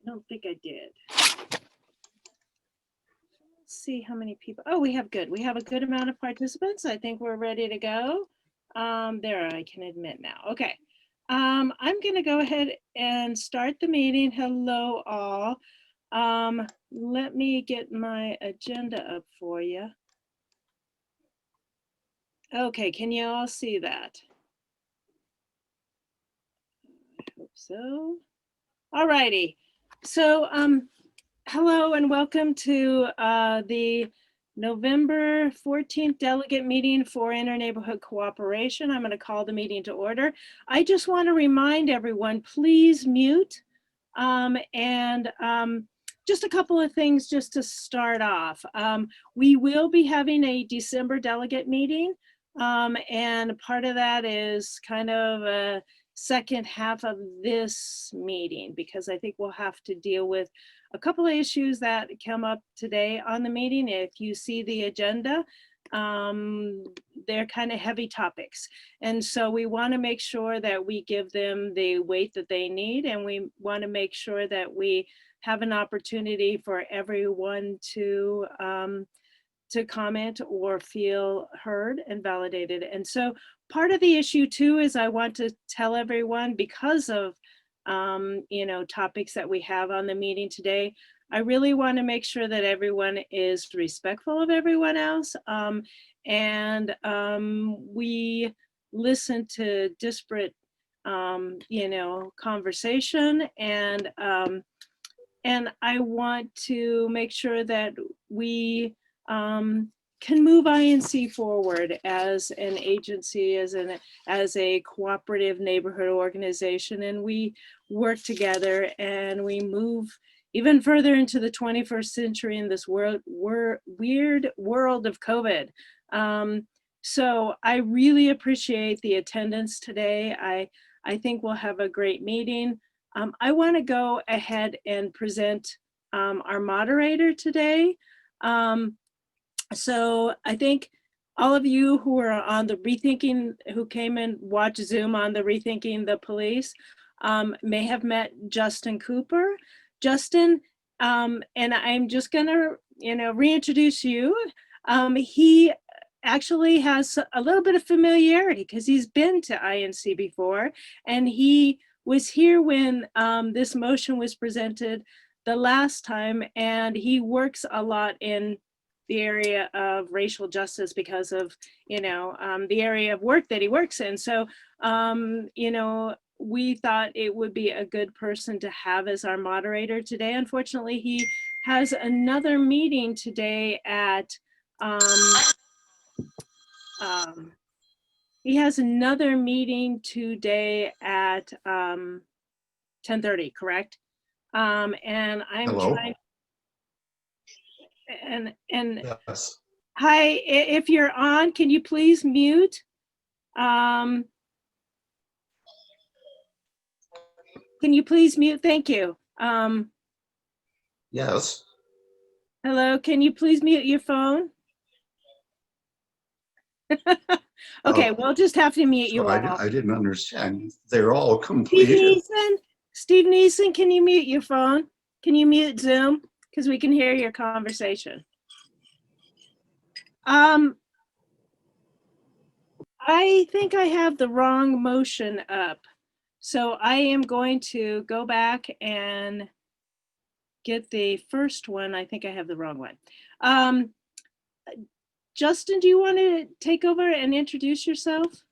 don't think I did. Let's see how many people. Oh, we have a good amount of participants. I think we're ready to go. There, I can admit now. Okay. I'm going to go ahead and start the meeting. Hello, all. Let me get my agenda up for you. Okay, can you all see that? I hope so. All righty. So, hello and welcome to the November 14th Delegate Meeting for Interneighborhood Cooperation. I'm going to call the meeting to order. I just want to remind everyone, please mute. Just a couple of things just to start off. We will be having a December delegate meeting, and part of that is kind of a second half of this meeting, because I think we'll have to deal with a couple of issues that come up today on the meeting. If you see the agenda, they're kind of heavy topics. And so we want to make sure that we give them the weight that they need. And we want to make sure that we have an opportunity for everyone to comment or feel heard and validated. And so part of the issue too is I want to tell everyone, because of topics that we have on the meeting today, I really want to make sure that everyone is respectful of everyone else, and we listen to disparate conversation, and I want to make sure that we can move INC forward as an agency, as a cooperative neighborhood organization, and we work together and we move even further into the 21st century in this weird world of COVID. So I really appreciate the attendance today. I think we'll have a great meeting. I want to go ahead and present our moderator today. So I think all of you who are on the Rethinking, who came and watched Zoom on the Rethinking the Police, may have met Juston Cooper. Juston, and I'm just gonna, reintroduce you. He actually has a little bit of familiarity because he's been to INC before, and he was here when this motion was presented the last time, and he works a lot in the area of racial justice because of, the area of work that he works in. So, we thought it would be a good person to have as our moderator today. Unfortunately, he has another meeting today at, 10:30, correct? And I'm Hello? trying, and Yes. hi, if you're on, can you please mute? Can you please mute? Thank you. Yes. Hello, can you please mute your phone? Okay, we'll just have to mute you all. I didn't understand. They're all completed. Steve Neeson, can you mute your phone? Can you mute Zoom? Because we can hear your conversation. I think I have the wrong motion up. So I am going to go back and get the first one. I think I have the wrong one. Juston, do you want to take over and introduce yourself?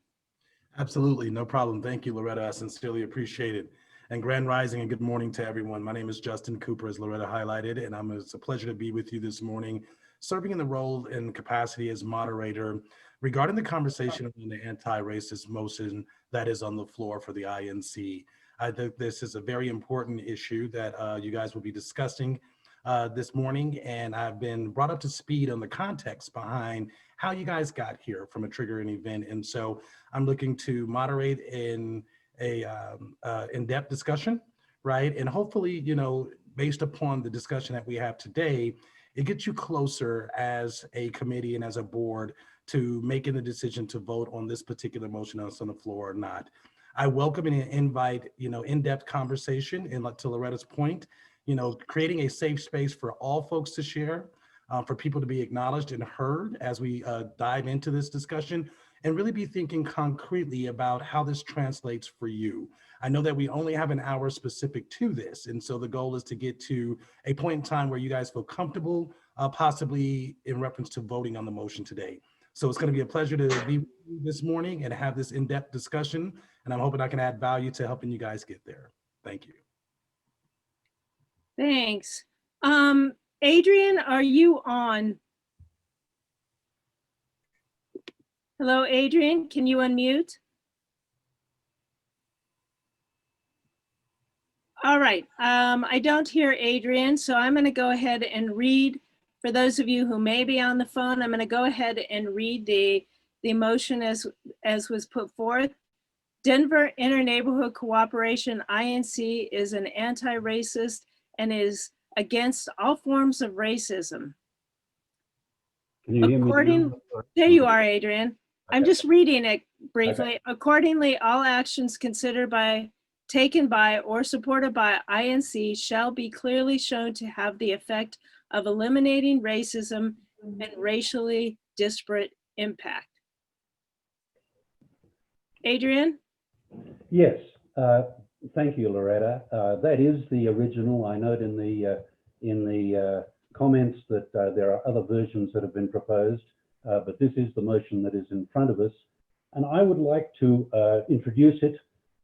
Absolutely, no problem. Thank you, Loretta. I sincerely appreciate it. And grand rising and good morning to everyone. My name is Juston Cooper, as Loretta highlighted, and it's a pleasure to be with you this morning, serving in the role and capacity as moderator regarding the conversation on the anti-racist motion that is on the floor for the INC. I think this is a very important issue that you guys will be discussing this morning, and I've been brought up to speed on the context behind how you guys got here from a triggering event. And so I'm looking to moderate in a in-depth discussion, right? And hopefully, based upon the discussion that we have today, it gets you closer as a committee and as a board to making the decision to vote on this particular motion that's on the floor or not. I welcome and invite, in-depth conversation, and to Loretta's point, creating a safe space for all folks to share, for people to be acknowledged and heard as we dive into this discussion, and really be thinking concretely about how this translates for you. I know that we only have an hour specific to this, and so the goal is to get to a point in time where you guys feel comfortable, possibly in reference to voting on the motion today. So it's going to be a pleasure to be with you this morning and have this in-depth discussion, and I'm hoping I can add value to helping you guys get there. Thank you. Thanks. Adrian, are you on? Hello, Adrian, can you unmute? All right, I don't hear Adrian, so I'm gonna go ahead and read, for those of you who may be on the phone, I'm gonna go ahead and read the motion as was put forth. Denver Interneighborhood Cooperation, INC, is an anti-racist and is against all forms of racism. Can you hear me? There you are, Adrian. Okay. I'm just reading it briefly. Okay. Accordingly, all actions taken by or supported by INC shall be clearly shown to have the effect of eliminating racism and racially disparate impact. Adrian? Yes, thank you, Loretta. That is the original. I note in the comments that there are other versions that have been proposed, but this is the motion that is in front of us. And I would like to introduce it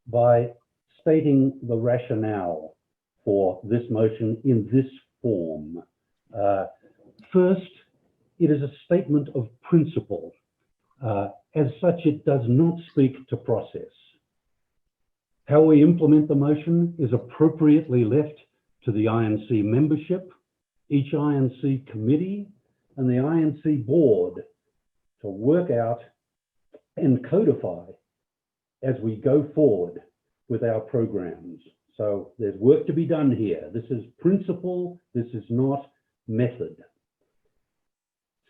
by stating the rationale for this motion in this form. First, it is a statement of principle. As such, it does not speak to process. How we implement the motion is appropriately left to the INC membership, each INC committee, and the INC board to work out and codify as we go forward with our programs. So there's work to be done here. This is principle, this is not method.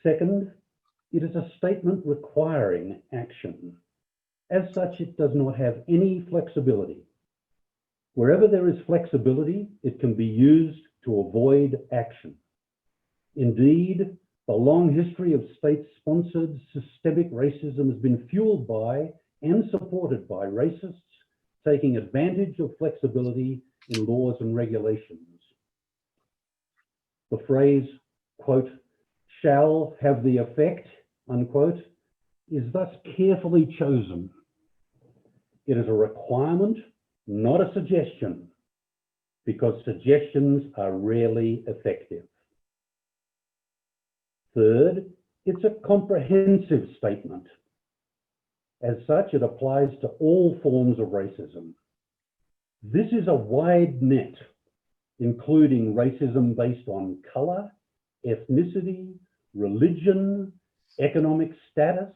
Second, it is a statement requiring action. As such, it does not have any flexibility. Wherever there is flexibility, it can be used to avoid action. Indeed, the long history of state-sponsored systemic racism has been fueled by and supported by racists taking advantage of flexibility in laws and regulations. The phrase, quote, shall have the effect, unquote, is thus carefully chosen. It is a requirement, not a suggestion, because suggestions are rarely effective. Third, it's a comprehensive statement. As such, it applies to all forms of racism. This is a wide net, including racism based on color, ethnicity, religion, economic status,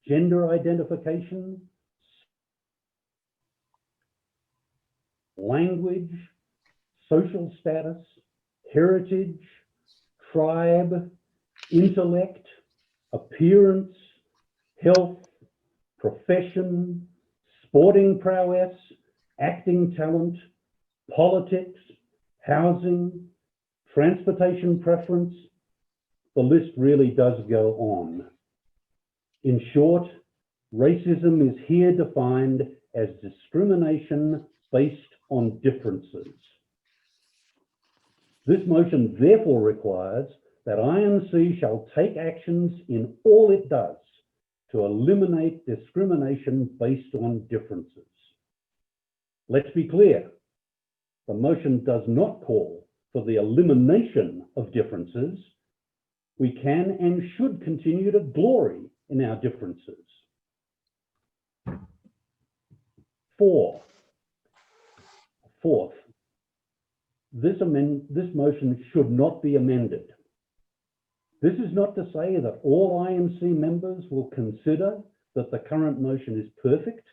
gender identification, language, social status, heritage, tribe, intellect, appearance, health, profession, sporting prowess, acting talent, politics, housing, transportation preference. The list really does go on. In short, racism is here defined as discrimination based on differences. This motion therefore requires that INC shall take actions in all it does to eliminate discrimination based on differences. Let's be clear, the motion does not call for the elimination of differences. We can and should continue to glory in our differences. Fourth, this motion should not be amended. This is not to say that all INC members will consider that the current motion is perfect,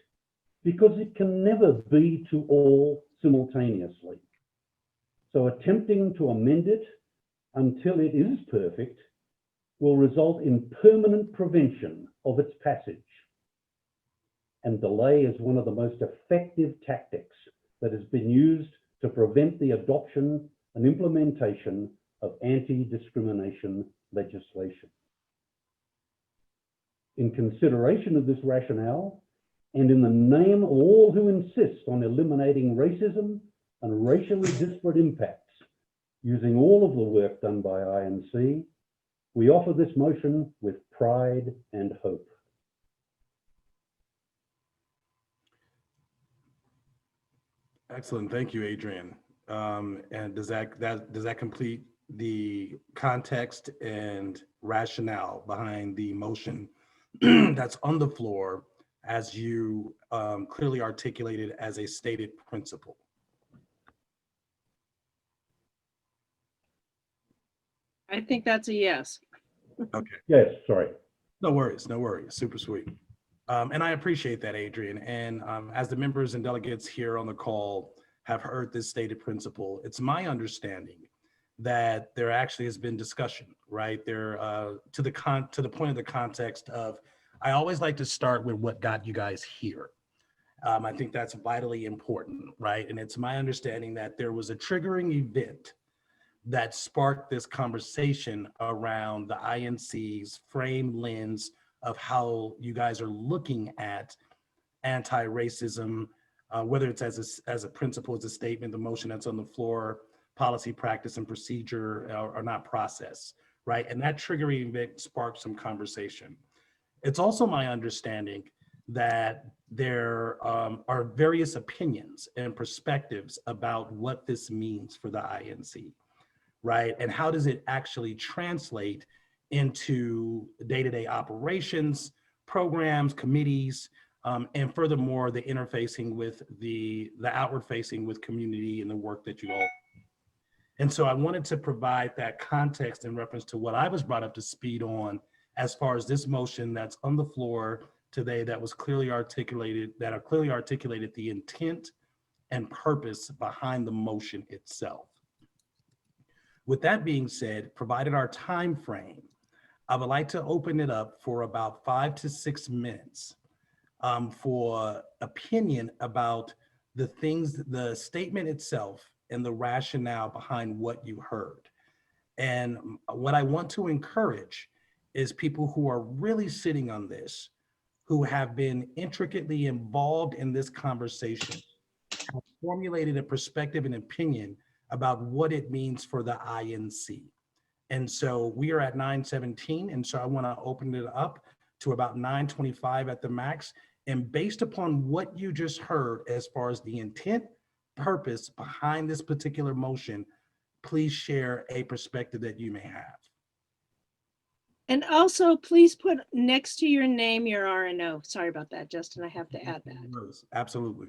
because it can never be to all simultaneously. So attempting to amend it until it is perfect will result in permanent prevention of its passage. and delay is one of the most effective tactics that has been used to prevent the adoption and implementation of anti-discrimination legislation. In consideration of this rationale, and in the name of all who insist on eliminating racism and racially disparate impacts, using all of the work done by INC, we offer this motion with pride and hope. Excellent, thank you, Adrian. And does that complete the context and rationale behind the motion that's on the floor as you clearly articulated as a stated principle? I think that's a yes. Okay. Yes, sorry. No worries, super sweet. And I appreciate that, Adrian. And as the members and delegates here on the call have heard this stated principle, it's my understanding that there actually has been discussion, right? There to the point of the context of, I always like to start with what got you guys here. I think that's vitally important, right? And it's my understanding that there was a triggering event that sparked this conversation around the INC's frame lens of how you guys are looking at anti-racism, whether it's as a principle, as a statement, the motion that's on the floor, policy, practice, and procedure, or not process, right? And that triggering event sparked some conversation. It's also my understanding that there are various opinions and perspectives about what this means for the INC, right? And how does it actually translate into day-to-day operations, programs, committees, and furthermore, the interfacing with the outward facing with community and the work that you all. And so I wanted to provide that context in reference to what I was brought up to speed on as far as this motion that's on the floor today that was clearly articulated, the intent and purpose behind the motion itself. With that being said, provided our time frame, I would like to open it up for about 5 to 6 minutes for opinion about the things, the statement itself and the rationale behind what you heard. And what I want to encourage is people who are really sitting on this, who have been intricately involved in this conversation, have formulated a perspective and opinion about what it means for the INC. And so we are at 9:17, and so I want to open it up to about 9:25 at the max. And based upon what you just heard as far as the intent, purpose behind this particular motion, please share a perspective that you may have. And also, please put next to your name your RNO. Sorry about that, Justin. I have to add that. Absolutely.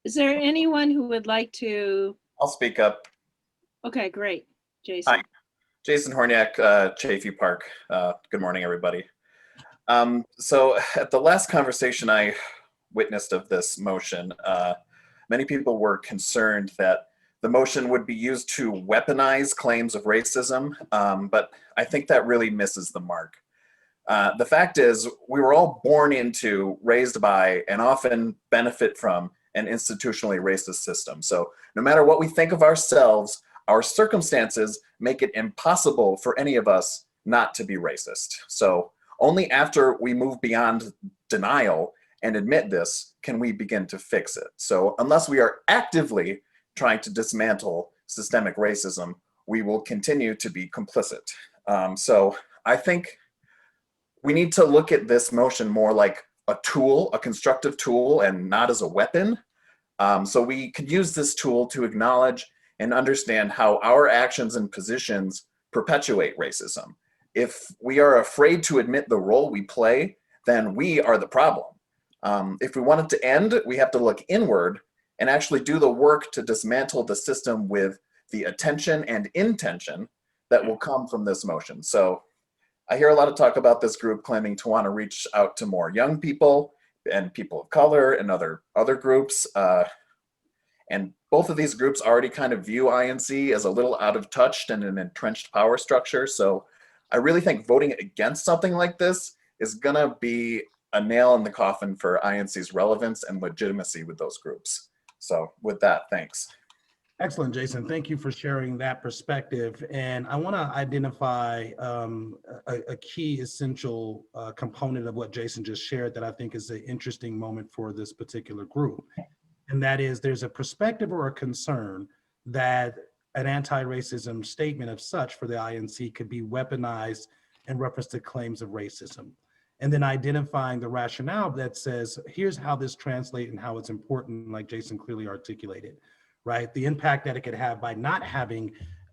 Is there anyone who would like to? I'll speak up. Okay, great. Jason. Hi, Jason Horniak, Chafee Park. Good morning, everybody. So at the last conversation I witnessed of this motion, many people were concerned that the motion would be used to weaponize claims of racism, but I think that really misses the mark. The fact is, we were all born into, raised by, and often benefit from an institutionally racist system. So no matter what we think of ourselves, our circumstances make it impossible for any of us not to be racist. So only after we move beyond denial and admit this can we begin to fix it. So unless we are actively trying to dismantle systemic racism, we will continue to be complicit. So I think we need to look at this motion more like a tool, a constructive tool, and not as a weapon. So we could use this tool to acknowledge and understand how our actions and positions perpetuate racism. If we are afraid to admit the role we play, then we are the problem. If we want it to end, we have to look inward and actually do the work to dismantle the system with the attention and intention that will come from this motion. So I hear a lot of talk about this group claiming to want to reach out to more young people and people of color and other groups. And both of these groups already kind of view INC as a little out of touch and an entrenched power structure. So I really think voting against something like this is gonna be a nail in the coffin for INC's relevance and legitimacy with those groups. So with that, thanks. Excellent, Jason. Thank you for sharing that perspective. And I want to identify a key essential component of what Jason just shared that I think is an interesting moment for this particular group. And that is there's a perspective or a concern that an anti-racism statement of such for the INC could be weaponized in reference to claims of racism. And then identifying the rationale that says, here's how this translates and how it's important, like Jason clearly articulated. Right? The impact that it could have by not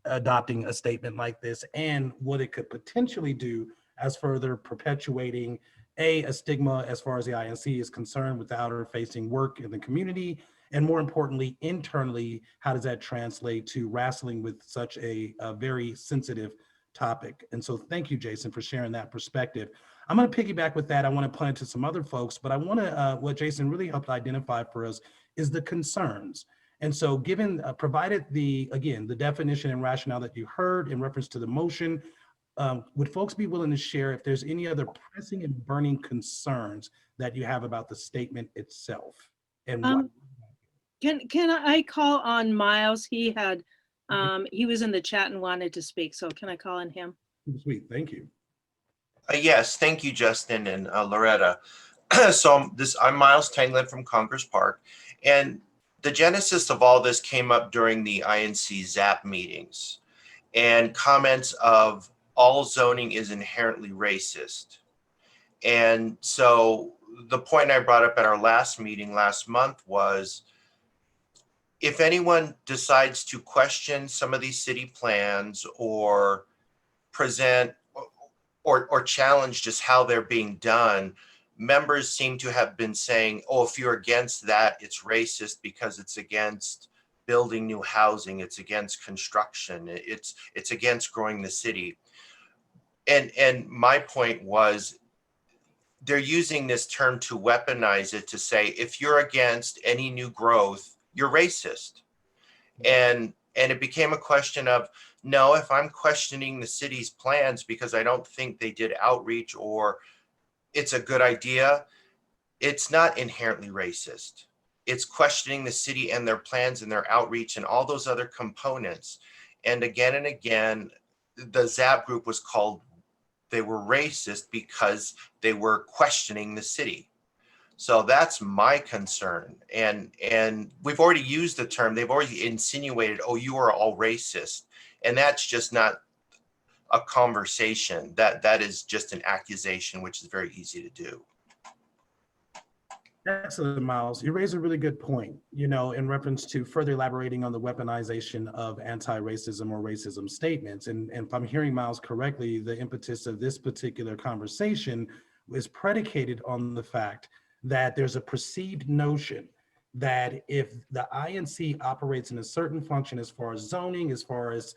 adopting a statement like this, and what it could potentially do as further perpetuating a stigma as far as the INC is concerned without her facing work in the community, and more importantly, internally, how does that translate to wrestling with such a very sensitive topic? And so thank you, Jason, for sharing that perspective. I'm going to piggyback with that. I want to play to some other folks, but I want to, what Jason really helped identify for us is the concerns. And so given, provided the definition and rationale that you heard in reference to the motion, would folks be willing to share if there's any other pressing and burning concerns that you have about the statement itself? And what? Can I call on Miles? He had, he was in the chat and wanted to speak, so can I call on him? Sweet, thank you. Yes, thank you, Justin and Loretta. So I'm Miles Tangland from Congress Park, and the genesis of all this came up during the INC ZAP meetings and comments of all zoning is inherently racist. And so the point I brought up at our last meeting last month was, if anyone decides to question some of these city plans or present or challenge just how they're being done, members seem to have been saying, oh, if you're against that, it's racist because it's against building new housing, it's against construction, it's against growing the city. And my point was, they're using this term to weaponize it, to say, if you're against any new growth, you're racist. And it became a question of, no, if I'm questioning the city's plans because I don't think they did outreach or it's a good idea, it's not inherently racist. It's questioning the city and their plans and their outreach and all those other components. And again, the ZAP group was called, they were racist because they were questioning the city. So that's my concern. And we've already used the term, they've already insinuated, oh, you are all racist. And that's just not a conversation. That is just an accusation, which is very easy to do. Excellent, Miles. You raise a really good point, in reference to further elaborating on the weaponization of anti-racism or racism statements. And if I'm hearing Miles correctly, the impetus of this particular conversation is predicated on the fact that there's a perceived notion that if the INC operates in a certain function as far as zoning, as far as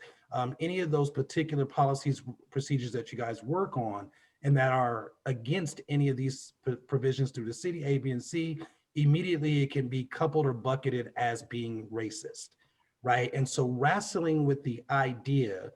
any of those particular policies, procedures that you guys work on, and that are against any of these provisions through the city, A, B, and C, immediately it can be coupled or bucketed as being racist, right? And so wrestling with the idea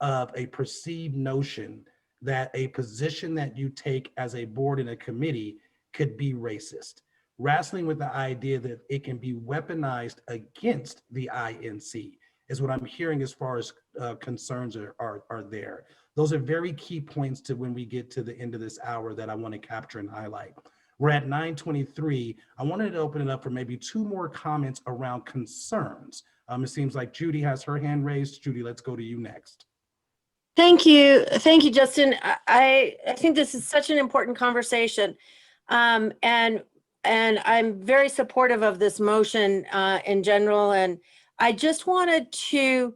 of a perceived notion that a position that you take as a board and a committee could be racist. Wrestling with the idea that it can be weaponized against the INC is what I'm hearing as far as concerns are there. Those are very key points to when we get to the end of this hour that I want to capture and highlight. We're at 9:23. I wanted to open it up for maybe two more comments around concerns. It seems like Judy has her hand raised. Judy, let's go to you next. Thank you, Justin. I think this is such an important conversation, and I'm very supportive of this motion in general. And I just wanted to,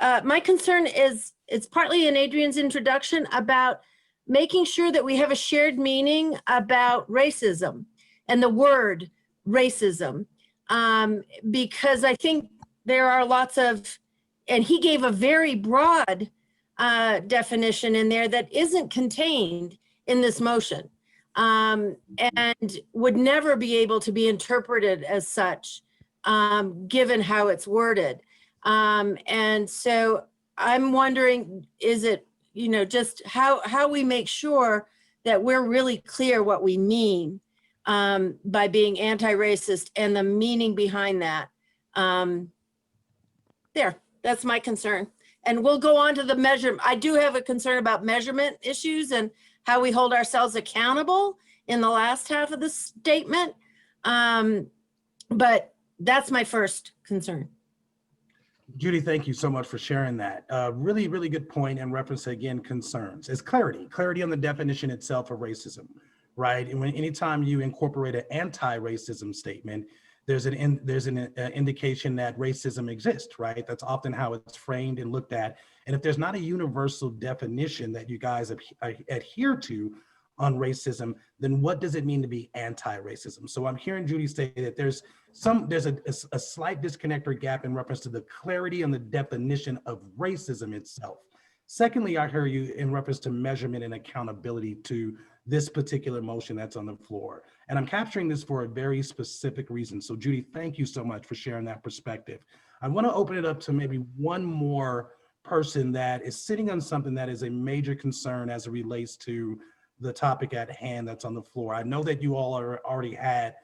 my concern is, it's partly in Adrian's introduction about making sure that we have a shared meaning about racism and the word racism, because I think there are lots of, and he gave a very broad definition in there that isn't contained in this motion, and would never be able to be interpreted as such, given how it's worded. And so I'm wondering, is it, just how we make sure that we're really clear what we mean by being anti-racist and the meaning behind that. That's my concern. And we'll go on to the measure. I do have a concern about measurement issues and how we hold ourselves accountable in the last half of the statement. But that's my first concern. Judy, thank you so much for sharing that. Really, really good point in reference to, again, concerns. It's clarity on the definition itself of racism, right? And anytime you incorporate an anti-racism statement, there's an indication that racism exists, right? That's often how it's framed and looked at. And if there's not a universal definition that you guys adhere to on racism, then what does it mean to be anti-racism? So I'm hearing Judy say that there's a slight disconnect or gap in reference to the clarity on the definition of racism itself. Secondly, I hear you in reference to measurement and accountability to this particular motion that's on the floor. And I'm capturing this for a very specific reason. So Judy, thank you so much for sharing that perspective. I want to open it up to maybe one more person that is sitting on something that is a major concern as it relates to the topic at hand that's on the floor. I know that you all already had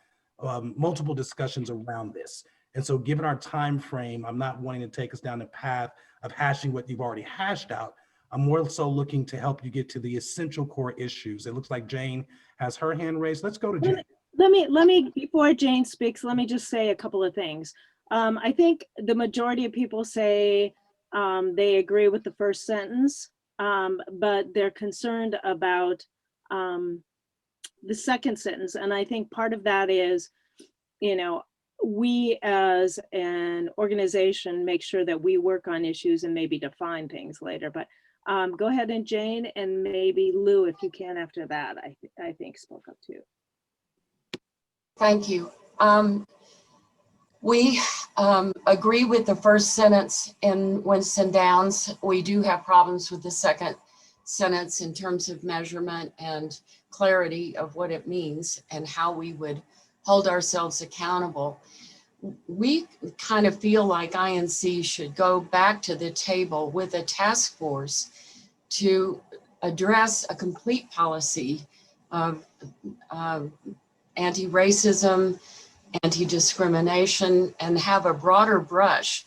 multiple discussions around this. And so given our time frame, I'm not wanting to take us down the path of hashing what you've already hashed out. I'm more so looking to help you get to the essential core issues. It looks like Jane has her hand raised. Let's go to Jane. Let me, before Jane speaks, let me just say a couple of things. I think the majority of people say they agree with the first sentence, but they're concerned about the second sentence. And I think part of that is, we as an organization make sure that we work on issues and maybe define things later. But go ahead, and Jane, and maybe Lou, if you can after that, I think spoke up too. Thank you. We agree with the first sentence in Winston Downs. We do have problems with the second sentence in terms of measurement and clarity of what it means and how we would hold ourselves accountable. We kind of feel like INC should go back to the table with a task force to address a complete policy of anti-racism, anti-discrimination, and have a broader brush.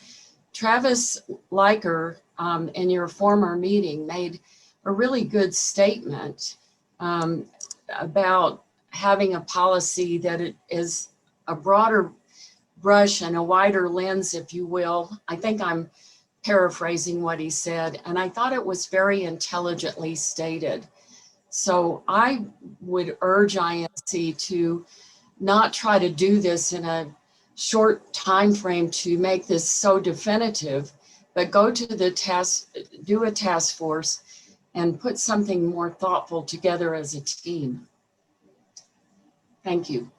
Travis Leiker, in your former meeting, made a really good statement about having a policy that it is a broader brush and a wider lens, if you will. I think I'm paraphrasing what he said, and I thought it was very intelligently stated. So I would urge INC to not try to do this in a short time frame to make this so definitive, but go to the task, do a task force and put something more thoughtful together as a team. Thank you.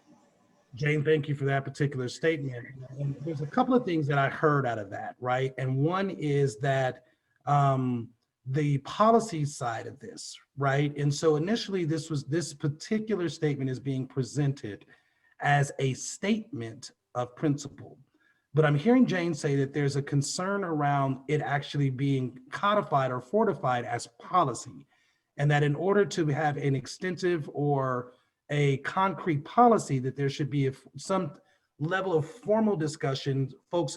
Jane, thank you for that particular statement. And there's a couple of things that I heard out of that, right? And one is that the policy side of this, right? And so initially this particular statement is being presented as a statement of principle. But I'm hearing Jane say that there's a concern around it actually being codified or fortified as policy. And that in order to have an extensive or a concrete policy, that there should be some level of formal discussion, folks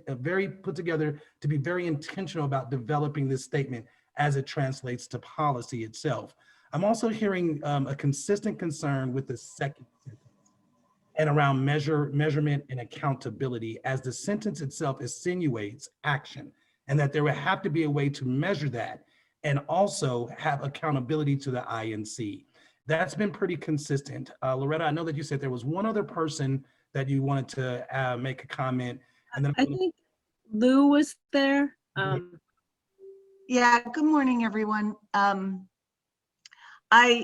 very put together to be very intentional about developing this statement as it translates to policy itself. I'm also hearing a consistent concern with the second sentence and around measurement and accountability, as the sentence itself insinuates action, and that there would have to be a way to measure that and also have accountability to the INC. That's been pretty consistent. Loretta, I know that you said there was one other person that you wanted to make a comment. And then I think Lou was there. Yeah, good morning, everyone. I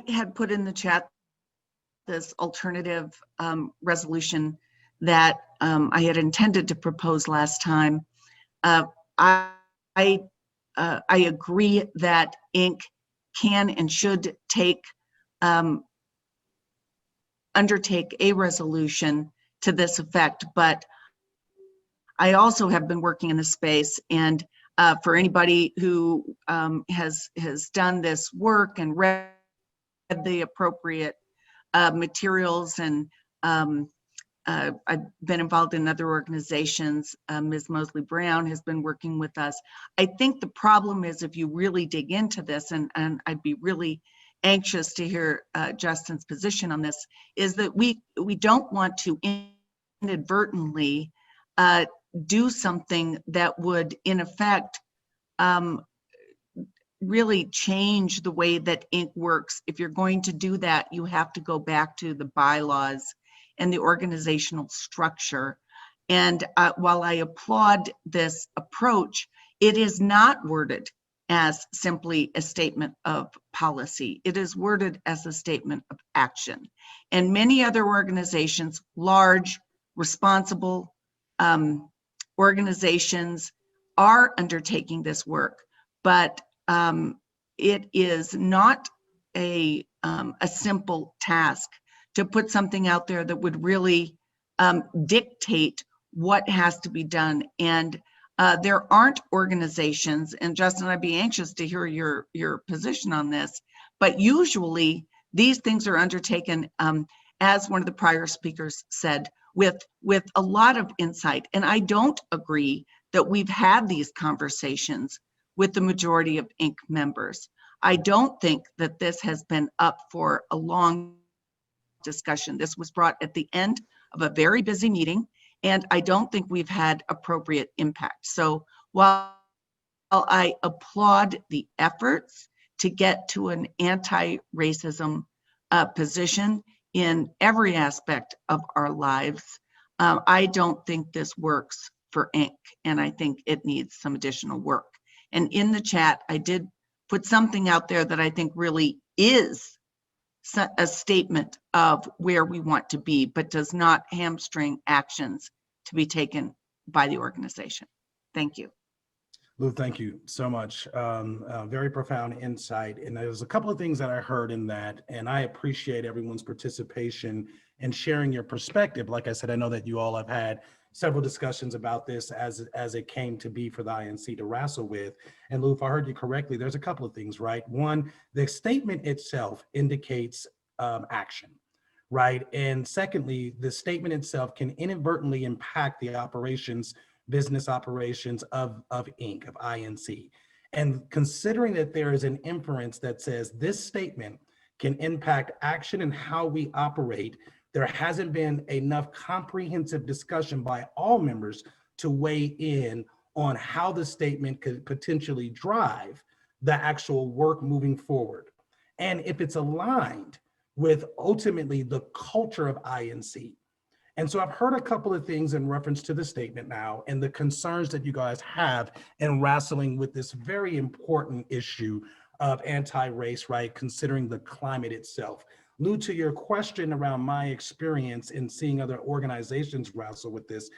had put in the chat this alternative resolution that I had intended to propose last time. I agree that Inc. can and should undertake a resolution to this effect, but I also have been working in the space, and for anybody who has done this work and read the appropriate materials, and I've been involved in other organizations. Ms. Mosley Brown has been working with us. I think the problem is, if you really dig into this, and I'd be really anxious to hear Justin's position on this, is that we don't want to inadvertently do something that would, in effect, really change the way that Inc. works. If you're going to do that, you have to go back to the bylaws and the organizational structure. And while I applaud this approach, it is not worded as simply a statement of policy. It is worded as a statement of action. And many other organizations, large, responsible organizations, are undertaking this work, but it is not a simple task to put something out there that would really dictate what has to be done. And there aren't organizations, and Justin, I'd be anxious to hear your position on this, but usually these things are undertaken, as one of the prior speakers said, with a lot of insight. And I don't agree that we've had these conversations with the majority of Inc. members. I don't think that this has been up for a long discussion. This was brought at the end of a very busy meeting, and I don't think we've had appropriate impact. So while I applaud the efforts to get to an anti-racism position in every aspect of our lives, I don't think this works for Inc. And I think it needs some additional work. And in the chat, I did put something out there that I think really is a statement of where we want to be, but does not hamstring actions to be taken by the organization. Thank you. Lou, thank you so much. Very profound insight. And there's a couple of things that I heard in that, and I appreciate everyone's participation and sharing your perspective. Like I said, I know that you all have had several discussions about this as it came to be for the INC to wrestle with. And Lou, if I heard you correctly, there's a couple of things, right? One, the statement itself indicates action, right? And secondly, the statement itself can inadvertently impact the business operations of Inc., of INC. And considering that there is an inference that says this statement can impact action and how we operate, there hasn't been enough comprehensive discussion by all members to weigh in on how the statement could potentially drive the actual work moving forward. And if it's aligned with ultimately the culture of INC. And so I've heard a couple of things in reference to the statement now and the concerns that you guys have in wrestling with this very important issue of anti-race, right? Considering the climate itself. Lou, to your question around my experience in seeing other organizations wrestle with this,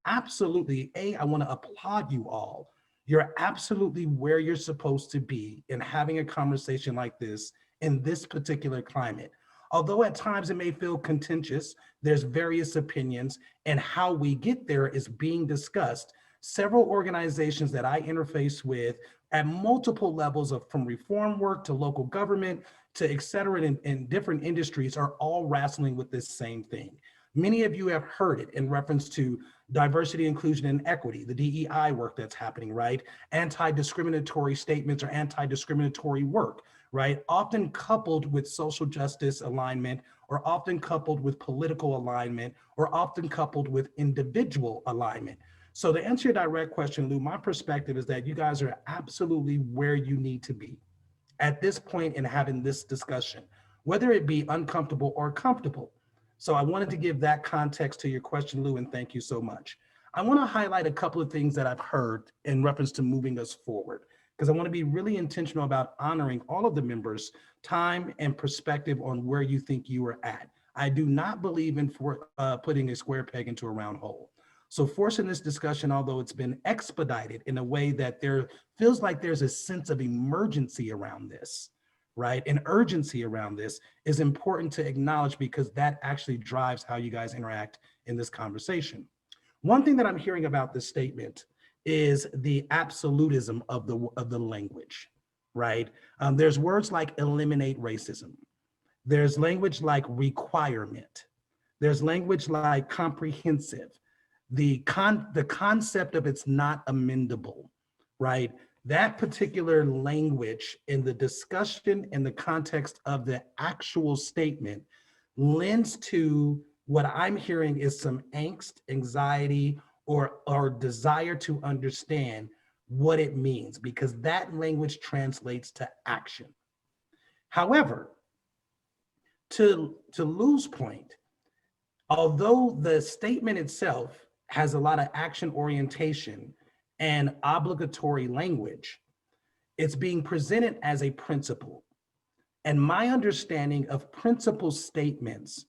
absolutely, I want to applaud you all. You're absolutely where you're supposed to be in having a conversation like this in this particular climate. Although at times it may feel contentious, there's various opinions, and how we get there is being discussed. Several organizations that I interface with at multiple levels of from reform work to local government to et cetera in different industries are all wrestling with this same thing. Many of you have heard it in reference to diversity, inclusion, and equity, the DEI work that's happening, right? Anti-discriminatory statements or anti-discriminatory work, right? Often coupled with social justice alignment, or often coupled with political alignment, or often coupled with individual alignment. So to answer your direct question, Lou, my perspective is that you guys are absolutely where you need to be at this point in having this discussion, whether it be uncomfortable or comfortable. So I wanted to give that context to your question, Lou, and thank you so much. I want to highlight a couple of things that I've heard in reference to moving us forward, because I want to be really intentional about honoring all of the members' time and perspective on where you think you are at. I do not believe in putting a square peg into a round hole. So forcing this discussion, although it's been expedited in a way that there feels like there's a sense of emergency around this, right? An urgency around this is important to acknowledge, because that actually drives how you guys interact in this conversation. One thing that I'm hearing about this statement is the absolutism of the language, right? There's words like eliminate racism. There's language like requirement. There's language like comprehensive. The concept of it's not amendable, right? That particular language in the discussion in the context of the actual statement lends to what I'm hearing is some angst, anxiety, or desire to understand what it means, because that language translates to action. However, to Lou's point, although the statement itself has a lot of action orientation and obligatory language, it's being presented as a principle. And my understanding of principle statements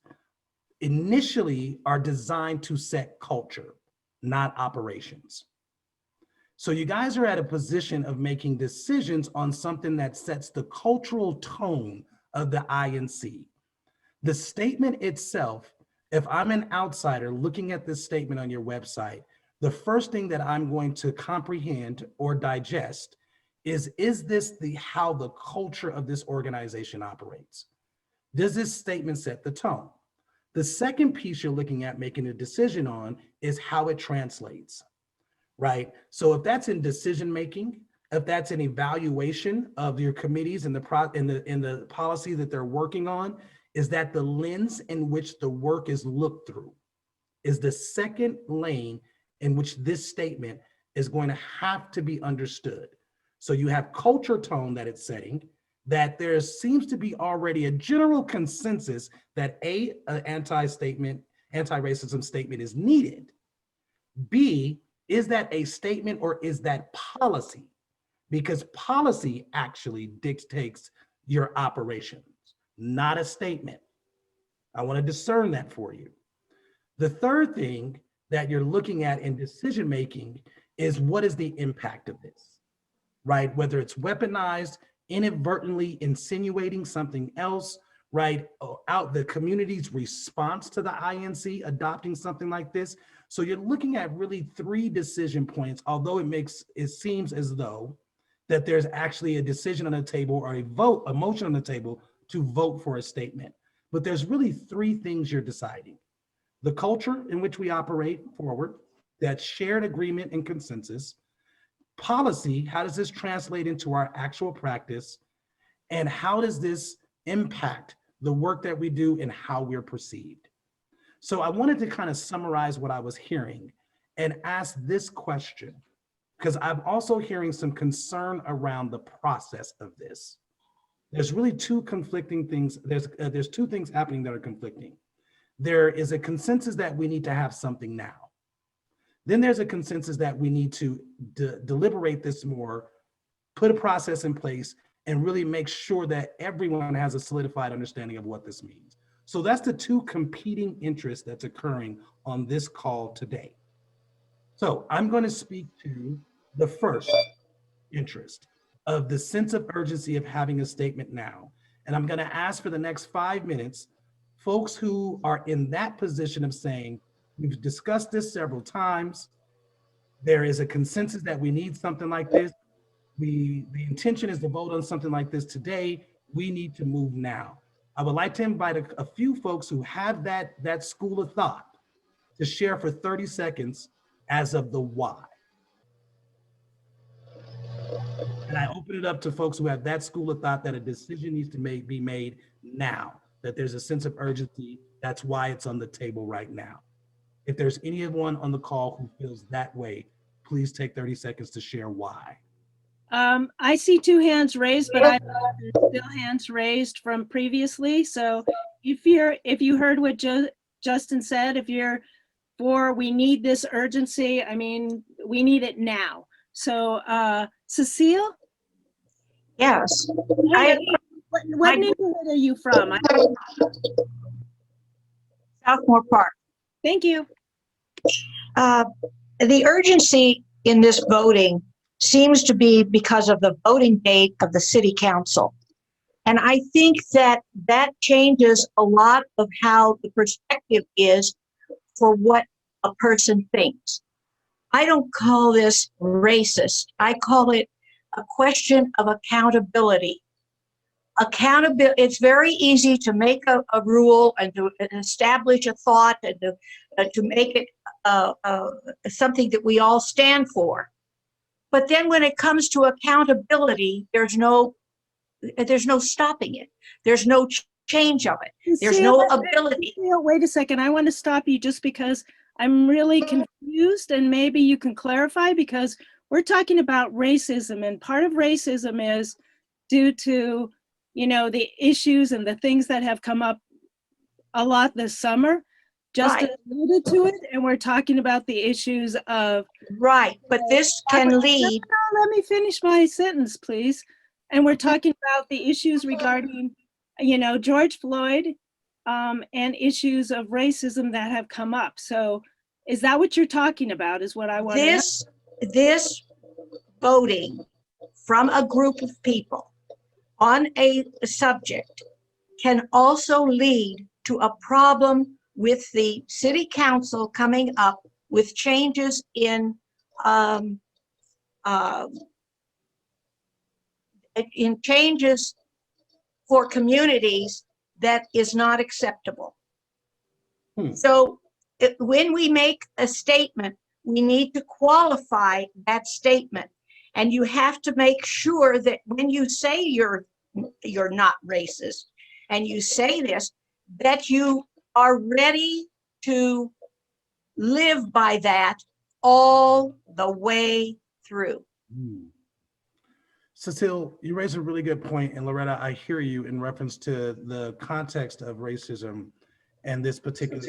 initially are designed to set culture, not operations. So you guys are at a position of making decisions on something that sets the cultural tone of the INC. The statement itself, if I'm an outsider looking at this statement on your website, the first thing that I'm going to comprehend or digest is this how the culture of this organization operates? Does this statement set the tone? The second piece you're looking at making a decision on is how it translates, right? So if that's in decision making, if that's an evaluation of your committees and the policy that they're working on, is that the lens in which the work is looked through is the second lane in which this statement is going to have to be understood. So you have culture tone that it's setting, that there seems to be already a general consensus that an anti-racism statement is needed. B, is that a statement or is that policy? Because policy actually dictates your operations, not a statement. I want to discern that for you. The third thing that you're looking at in decision-making is what is the impact of this, right? Whether it's weaponized, inadvertently insinuating something else, right? Out the community's response to the INC adopting something like this. So you're looking at really 3 decision points, although it seems as though that there's actually a decision on the table or a motion on the table to vote for a statement. But there's really 3 things you're deciding. The culture in which we operate forward, that shared agreement and consensus, policy, how does this translate into our actual practice? And how does this impact the work that we do and how we're perceived? So I wanted to kind of summarize what I was hearing and ask this question, because I'm also hearing some concern around the process of this. There's really 2 conflicting things. There's 2 things happening that are conflicting. There is a consensus that we need to have something now. Then there's a consensus that we need to deliberate this more, put a process in place, and really make sure that everyone has a solidified understanding of what this means. So that's the 2 competing interests that's occurring on this call today. So I'm going to speak to the first interest of the sense of urgency of having a statement now. And I'm going to ask for the next 5 minutes, folks who are in that position of saying, we've discussed this several times, there is a consensus that we need something like this. The intention is to vote on something like this today. We need to move now. I would like to invite a few folks who have that school of thought to share for 30 seconds as of the why. And I open it up to folks who have that school of thought that a decision needs to be made now, that there's a sense of urgency. That's why it's on the table right now. If there's anyone on the call who feels that way, please take 30 seconds to share why. I see 2 hands raised, but I there's still hands raised from previously. So if you heard what Juston said, if you're for we need this urgency, I mean, we need it now. So Cecile? Yes. What neighborhood are you from? Southmore Park. Thank you. The urgency in this voting seems to be because of the voting date of the city council. And I think that changes a lot of how the perspective is for what a person thinks. I don't call this racist. I call it a question of accountability. accountability, it's very easy to make a rule and to establish a thought and to make it something that we all stand for. But then when it comes to accountability, there's no stopping it. There's no change of it. There's no ability. Wait a second. I want to stop you just because I'm really confused, and maybe you can clarify, because we're talking about racism, and part of racism is due to, you know, the issues and the things that have come up a lot this summer. Justin alluded to it, and we're talking about the issues of. Right, but this can lead. No, let me finish my sentence, please. And we're talking about the issues regarding, you know, George Floyd, and issues of racism that have come up. So is that what you're talking about, is what I want to know? This voting from a group of people on a subject can also lead to a problem with the city council coming up with changes in changes for communities that is not acceptable. So when we make a statement, we need to qualify that statement. And you have to make sure that when you say you're not racist and you say this, that you are ready to live by that all the way through. Cecile, you raise a really good point, and Loretta, I hear you in reference to the context of racism and this particular.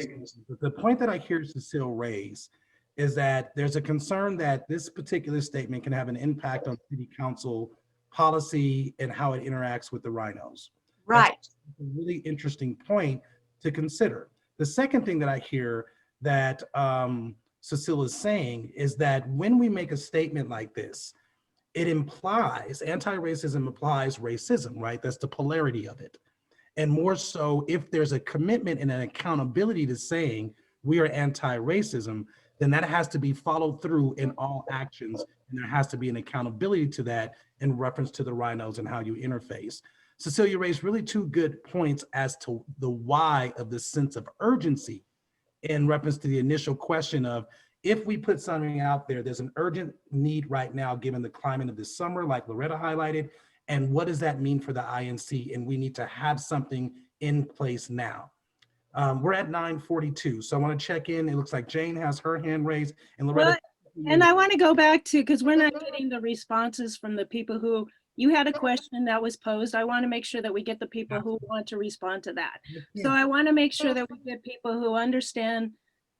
The point that I hear Cecile raise is that there's a concern that this particular statement can have an impact on city council policy and how it interacts with the rhinos. Right. That's a really interesting point to consider. The second thing that I hear that Cecile is saying is that when we make a statement like this, it implies, anti-racism implies racism, right? That's the polarity of it. And more so, if there's a commitment and an accountability to saying we are anti-racism, then that has to be followed through in all actions. And there has to be an accountability to that in reference to the rhinos and how you interface. Cecilia raised really two good points as to the why of the sense of urgency in reference to the initial question of, if we put something out there, there's an urgent need right now, given the climate of this summer, like Loretta highlighted, and what does that mean for the INC? And we need to have something in place now. We're at 9:42, so I want to check in. It looks like Jane has her hand raised, and Loretta. And I want to go back to, because we're not getting the responses from the people who, you had a question that was posed. I want to make sure that we get the people who want to respond to that. So I want to make sure that we get people who understand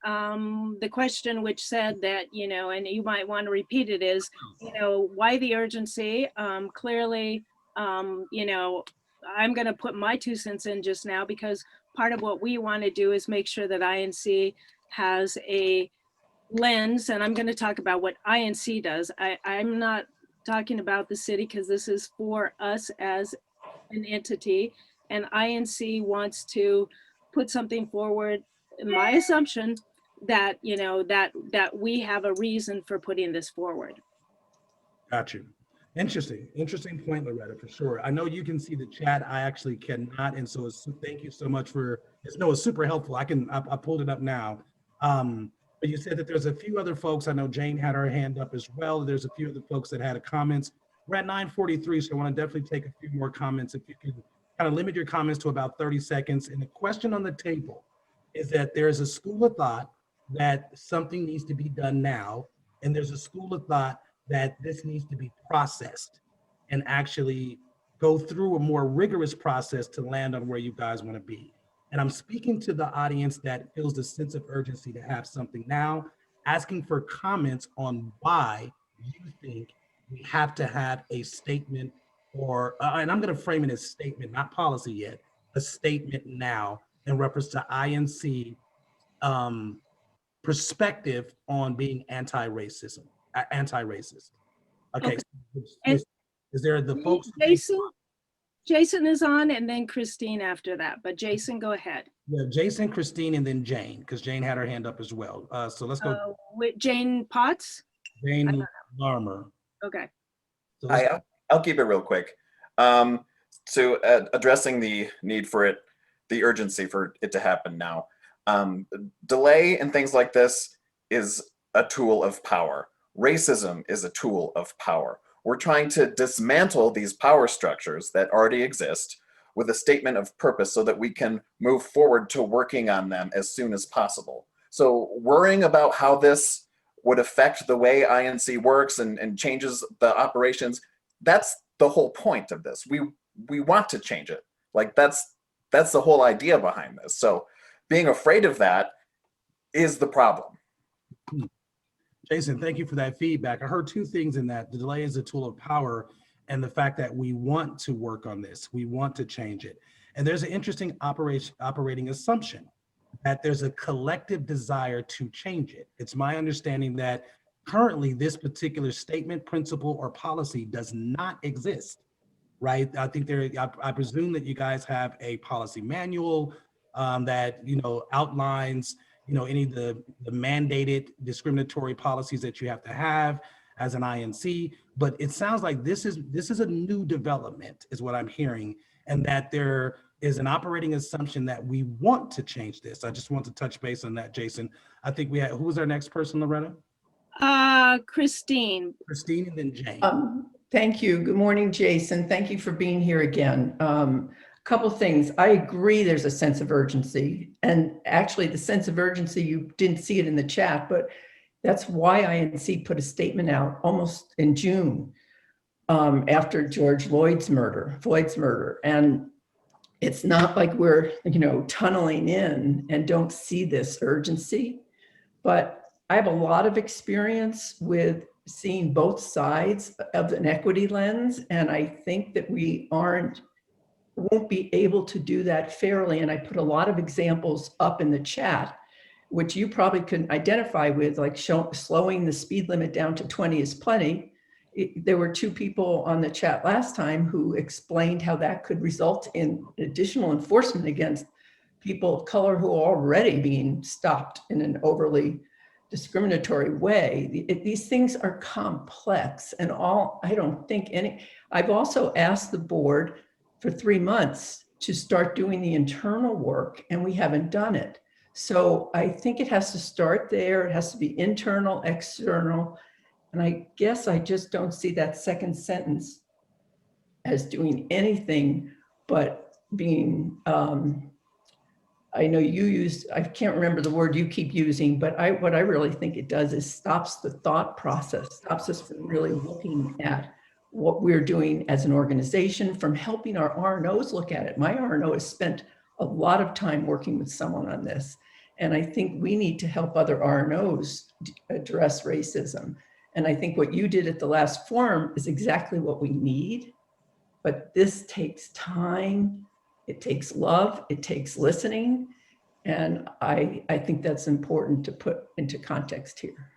the question, which said that, you know, and you might want to repeat it, is, you know, why the urgency? Clearly, you know, I'm going to put my 2 cents in just now, because part of what we want to do is make sure that INC has a lens, and I'm going to talk about what INC does. I'm not talking about the city, because this is for us as an entity, and INC wants to put something forward, my assumption that, you know, that we have a reason for putting this forward. Got you. Interesting point, Loretta, for sure. I know you can see the chat. I actually cannot, and so thank you so much for. It's super helpful. I pulled it up now. But you said that there's a few other folks. I know Jane had her hand up as well. There's a few other folks that had comments. We're at 9:43, so I want to definitely take a few more comments. If you can kind of limit your comments to about 30 seconds. And the question on the table is that there is a school of thought that something needs to be done now, and there's a school of thought that this needs to be processed and actually go through a more rigorous process to land on where you guys want to be. And I'm speaking to the audience that feels the sense of urgency to have something now, asking for comments on why you think we have to have a statement, or, and I'm going to frame it as statement, not policy yet, a statement now in reference to INC perspective on being anti-racist. Okay. And is there the folks? Jason is on, and then Christine after that. But Jason, go ahead. Yeah, Jason, Christine, and then Jane, because Jane had her hand up as well. So let's go. With Jane Potts? Jane Larmer. Okay. So I'll keep it real quick. to addressing the need for it, the urgency for it to happen now. Delay and things like this is a tool of power. Racism is a tool of power. We're trying to dismantle these power structures that already exist with a statement of purpose so that we can move forward to working on them as soon as possible. So worrying about how this would affect the way INC works and changes the operations, that's the whole point of this. We want to change it. Like that's the whole idea behind this. So being afraid of that is the problem. Jason, thank you for that feedback. I heard two things in that. The delay is a tool of power and the fact that we want to work on this. We want to change it. And there's an interesting operating assumption that there's a collective desire to change it. It's my understanding that currently this particular statement, principle, or policy does not exist, right? I think I presume that you guys have a policy manual that, outlines, any of the mandated discriminatory policies that you have to have as an INC, but it sounds like this is a new development is what I'm hearing, and that there is an operating assumption that we want to change this. I just want to touch base on that, Jason. I think we had, who was our next person, Loretta? Christine. Christine and then Jane. Thank you. Good morning, Jason. Thank you for being here again. Couple things. I agree there's a sense of urgency, and actually the sense of urgency, you didn't see it in the chat, but that's why INC put a statement out almost in June after George Floyd's murder. And it's not like we're, tunneling in and don't see this urgency, but I have a lot of experience with seeing both sides of an equity lens. And I think that we won't be able to do that fairly. And I put a lot of examples up in the chat, which you probably can identify with, like slowing the speed limit down to 20 is plenty. There were two people on the chat last time who explained how that could result in additional enforcement against people of color who are already being stopped in an overly discriminatory way. These things are complex, and I've also asked the board for 3 months to start doing the internal work, and we haven't done it. So I think it has to start there. It has to be internal, external. And I guess I just don't see that second sentence as doing anything but being, I know you used, I can't remember the word you keep using, but what I really think it does is stops the thought process, stops us from really looking at what we're doing as an organization, from helping our RNOs look at it. My RNO has spent a lot of time working with someone on this. And I think we need to help other RNOs address racism. And I think what you did at the last forum is exactly what we need. But this takes time, it takes love, it takes listening. And I think that's important to put into context here.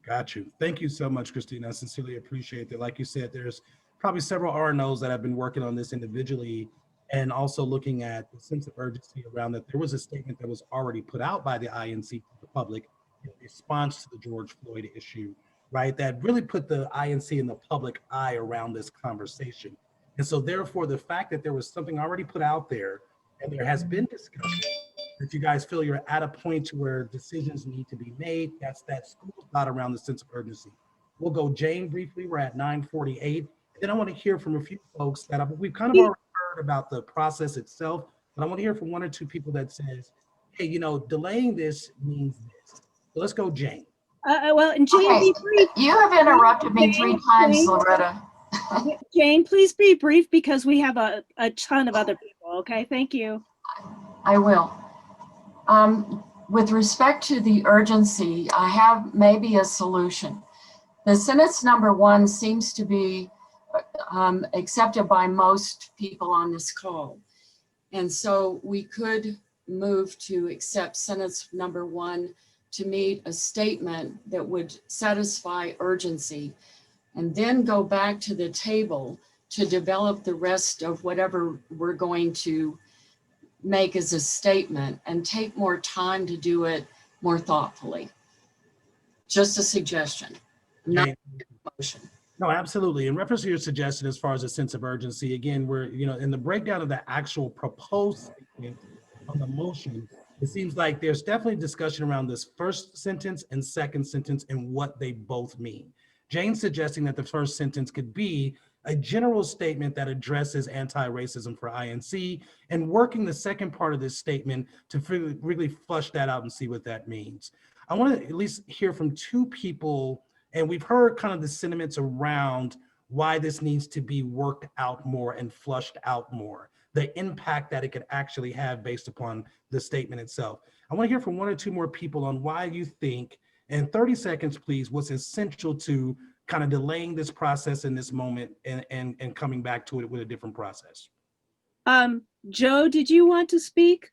Got you. Thank you so much, Christina. I sincerely appreciate that. Like you said, there's probably several RNOs that have been working on this individually, and also looking at the sense of urgency around that. There was a statement that was already put out by the INC to the public in response to the George Floyd issue, right? That really put the INC in the public eye around this conversation. And so therefore, the fact that there was something already put out there and there has been discussion, that you guys feel you're at a point to where decisions need to be made, that's that school thought around the sense of urgency. We'll go Jane briefly, we're at 9:48. And then I want to hear from a few folks that we've kind of already heard about the process itself, but I want to hear from one or two people that says, hey, delaying this means this. So let's go, Jane. Well, and Jane, Okay. be brief. You have interrupted me 3 times, Loretta. Jane, please be brief because we have a ton of other people. Okay, thank you. I will. With respect to the urgency, I have maybe a solution. The sentence number 1 seems to be accepted by most people on this call. And so we could move to accept sentence number 1 to meet a statement that would satisfy urgency, and then go back to the table to develop the rest of whatever we're going to make as a statement, and take more time to do it more thoughtfully. Just a suggestion, not a motion. No, absolutely. In reference to your suggestion, as far as a sense of urgency, again, we're, in the breakdown of the actual proposed statement on the motion, it seems like there's definitely discussion around this first sentence and second sentence and what they both mean. Jane's suggesting that the first sentence could be a general statement that addresses anti-racism for INC, and working the second part of this statement to really flush that out and see what that means. I want to at least hear from two people, and we've heard kind of the sentiments around why this needs to be worked out more and flushed out more, the impact that it could actually have based upon the statement itself. I want to hear from one or two more people on why you think, in 30 seconds, please, what's essential to kind of delaying this process in this moment and coming back to it with a different process. Joe, did you want to speak?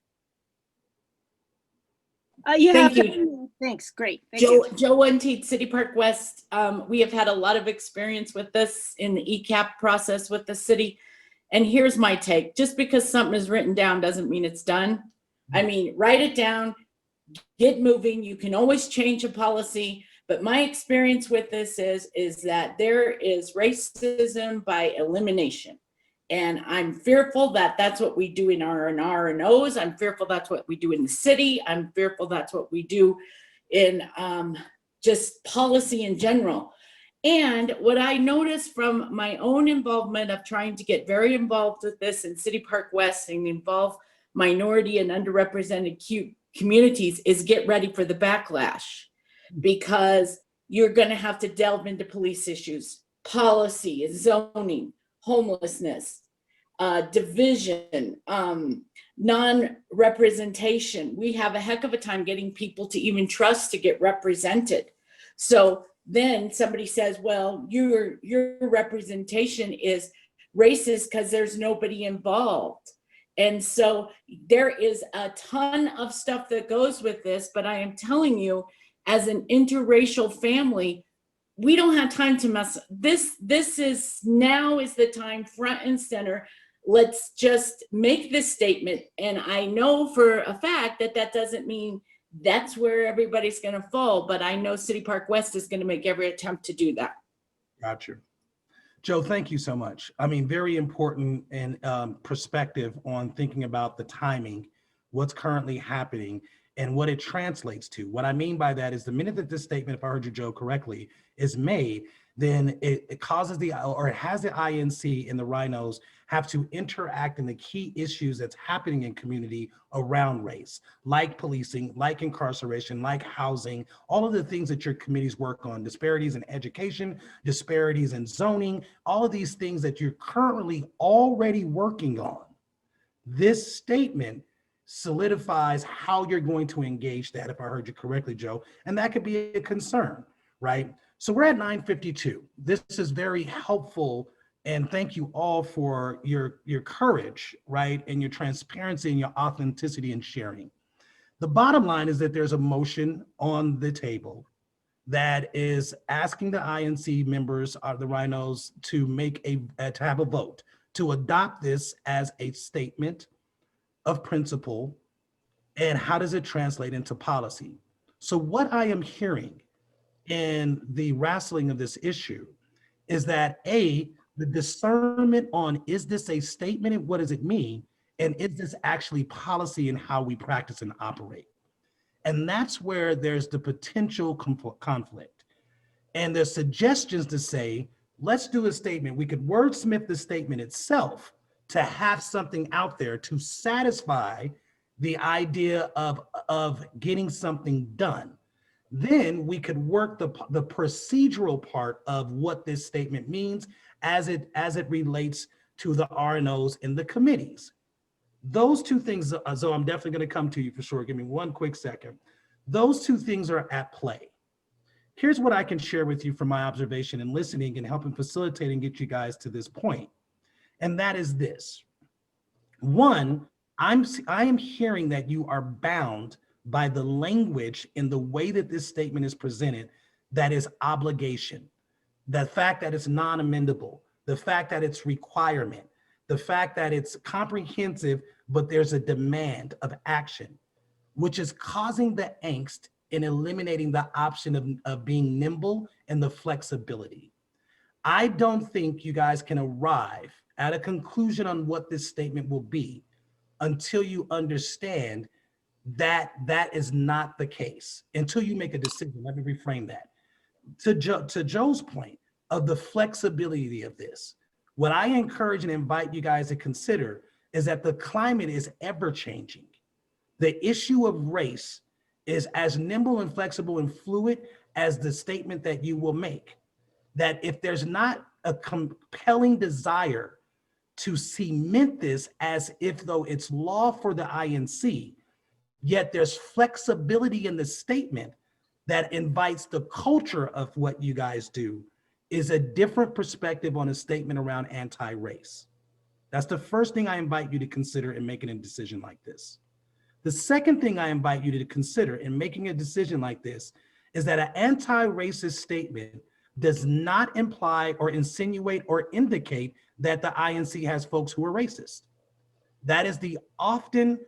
Thank you. Thanks. Great. Thank Joe you. Untitled, City Park West. We have had a lot of experience with this in the ECAP process with the city. And here's my take. Just because something is written down doesn't mean it's done. I mean, write it down, get moving. You can always change a policy. But my experience with this is that there is racism by elimination. And I'm fearful that that's what we do in our R&Os. I'm fearful that's what we do in the city. I'm fearful that's what we do in just policy in general. And what I noticed from my own involvement of trying to get very involved with this in City Park West and involve minority and underrepresented communities is get ready for the backlash, because you're going to have to delve into police issues, policy, zoning, homelessness, division, non-representation. We have a heck of a time getting people to even trust to get represented. So then somebody says, well, your representation is racist because there's nobody involved. And so there is a ton of stuff that goes with this, but I am telling you, as an interracial family, we don't have time to mess. This is now is the time, front and center. Let's just make this statement. And I know for a fact that that doesn't mean that's where everybody's going to fall, but I know City Park West is going to make every attempt to do that. Gotcha. Joe, thank you so much. I mean, very important and perspective on thinking about the timing, what's currently happening, and what it translates to. What I mean by that is the minute that this statement, if I heard you, Joe, correctly, is made, then it causes or it has the INC and the rhinos have to interact in the key issues that's happening in community around race, like policing, like incarceration, like housing, all of the things that your committees work on, disparities in education, disparities in zoning, all of these things that you're currently already working on. This statement solidifies how you're going to engage that, if I heard you correctly, Joe, and that could be a concern, right? So we're at 9:52. This is very helpful, and thank you all for your courage, right, and your transparency and your authenticity in sharing. The bottom line is that there's a motion on the table that is asking the INC members of the rhinos to to have a vote to adopt this as a statement of principle, and how does it translate into policy? So what I am hearing in the wrestling of this issue is that the discernment on, is this a statement and what does it mean? And is this actually policy in how we practice and operate? And that's where there's the potential conflict. And there's suggestions to say, let's do a statement. We could wordsmith the statement itself to have something out there to satisfy the idea of getting something done. Then we could work the procedural part of what this statement means as it relates to the R&Os and the committees. Those two things, so I'm definitely going to come to you for sure. Give me one quick second. Those two things are at play. Here's what I can share with you from my observation and listening and helping facilitate and get you guys to this point. And that is this. One, I am hearing that you are bound by the language in the way that this statement is presented, that is obligation, the fact that it's non-amendable, the fact that it's requirement, the fact that it's comprehensive, but there's a demand of action, which is causing the angst in eliminating the option of being nimble and the flexibility. I don't think you guys can arrive at a conclusion on what this statement will be until you understand that that is not the case, until you make a decision. Let me reframe that. To Joe's point of the flexibility of this, what I encourage and invite you guys to consider is that the climate is ever changing. The issue of race is as nimble and flexible and fluid as the statement that you will make. That if there's not a compelling desire to cement this as if though it's law for the INC, yet there's flexibility in the statement that invites the culture of what you guys do, is a different perspective on a statement around anti-race. That's the first thing I invite you to consider in making a decision like this. The second thing I invite you to consider in making a decision like this is that an anti-racist statement does not imply or insinuate or indicate that the INC has folks who are racist. That is the often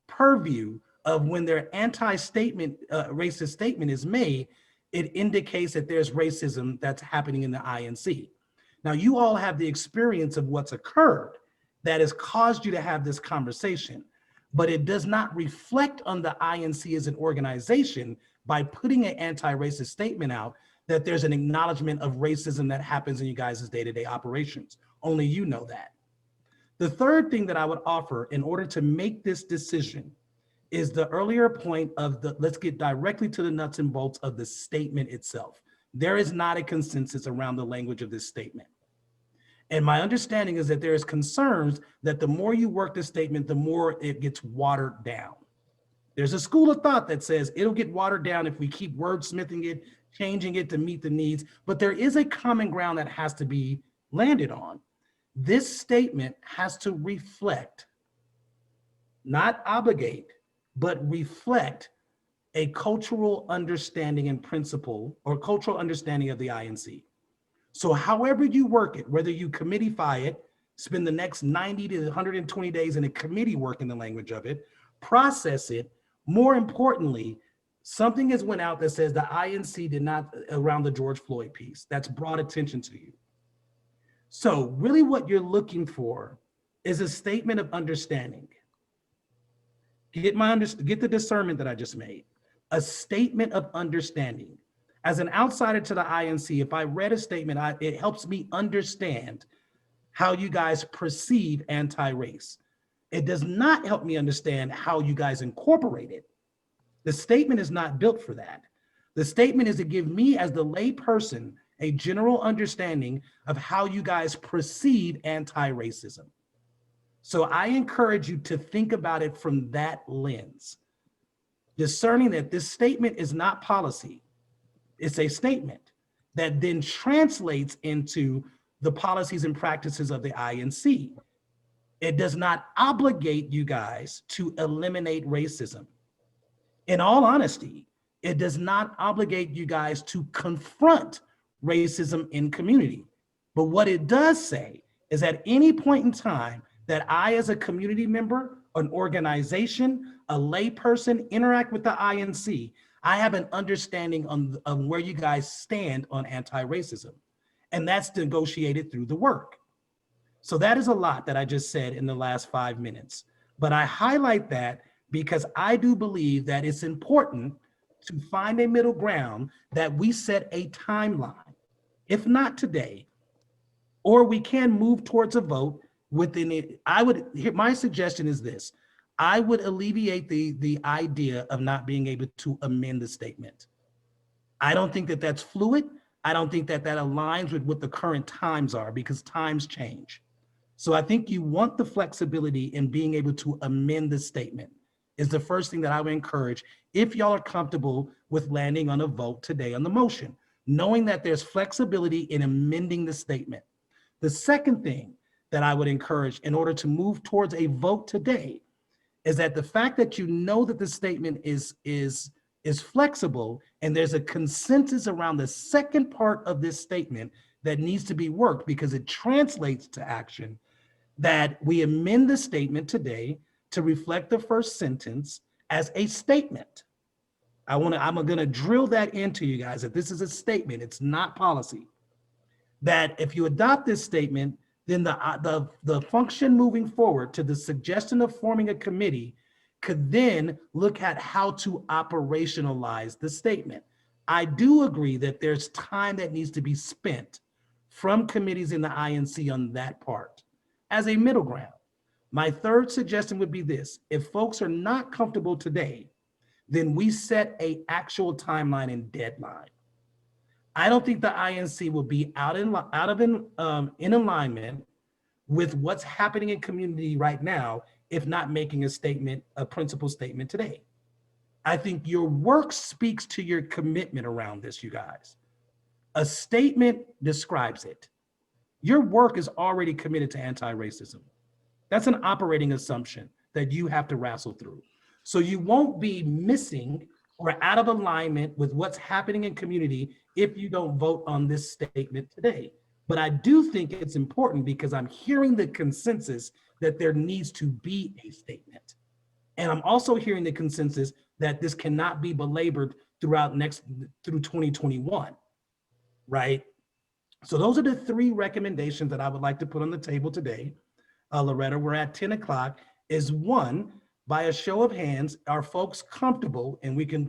purview of when their anti-statement, racist statement is made, it indicates that there's racism that's happening in the INC. Now, you all have the experience of what's occurred that has caused you to have this conversation, but it does not reflect on the INC as an organization by putting an anti-racist statement out that there's an acknowledgement of racism that happens in you guys' day-to-day operations. Only you know that. The third thing that I would offer in order to make this decision is the earlier point of the, let's get directly to the nuts and bolts of the statement itself. There is not a consensus around the language of this statement. And my understanding is that there is concerns that the more you work the statement, the more it gets watered down. There's a school of thought that says it'll get watered down if we keep wordsmithing it, changing it to meet the needs, but there is a common ground that has to be landed on. This statement has to reflect, not obligate, but reflect a cultural understanding and principle or cultural understanding of the INC. So however you work it, whether you committeeify it, spend the next 90 to 120 days in a committee working the language of it, process it, more importantly, something has went out that says the INC did not, around the George Floyd piece, that's brought attention to you. So really what you're looking for is a statement of understanding. Get the discernment that I just made. A statement of understanding. As an outsider to the INC, if I read a statement, it helps me understand how you guys perceive anti-race. It does not help me understand how you guys incorporate it. The statement is not built for that. The statement is to give me as the lay person a general understanding of how you guys perceive anti-racism. So I encourage you to think about it from that lens, discerning that this statement is not policy. It's a statement that then translates into the policies and practices of the INC. It does not obligate you guys to eliminate racism. In all honesty, it does not obligate you guys to confront racism in community. But what it does say is at any point in time that I, as a community member, an organization, a layperson, interact with the INC, I have an understanding on where you guys stand on anti-racism. And that's negotiated through the work. So that is a lot that I just said in the last 5 minutes. But I highlight that because I do believe that it's important to find a middle ground, that we set a timeline, if not today, or we can move towards a vote within it. My suggestion is this: I would alleviate the idea of not being able to amend the statement. I don't think that that's fluid. I don't think that that aligns with what the current times are, because times change. So I think you want the flexibility in being able to amend the statement is the first thing that I would encourage if y'all are comfortable with landing on a vote today on the motion, knowing that there's flexibility in amending the statement. The second thing that I would encourage in order to move towards a vote today is that the fact that you know that the statement is flexible and there's a consensus around the second part of this statement that needs to be worked because it translates to action, that we amend the statement today to reflect the first sentence as a statement. I'm gonna drill that into you guys, that this is a statement, it's not policy. that if you adopt this statement, then the function moving forward to the suggestion of forming a committee could then look at how to operationalize the statement. I do agree that there's time that needs to be spent from committees in the INC on that part as a middle ground. My third suggestion would be this: if folks are not comfortable today, then we set an actual timeline and deadline. I don't think the INC will be in alignment with what's happening in community right now if not making a statement, a principal statement today. I think your work speaks to your commitment around this, you guys. A statement describes it. Your work is already committed to anti-racism. That's an operating assumption that you have to wrestle through. So you won't be missing or out of alignment with what's happening in community if you don't vote on this statement today. But I do think it's important because I'm hearing the consensus that there needs to be a statement. And I'm also hearing the consensus that this cannot be belabored through 2021, right? So those are the three recommendations that I would like to put on the table today. Loretta, we're at 10 o'clock. Is one, by a show of hands, are folks comfortable, and we can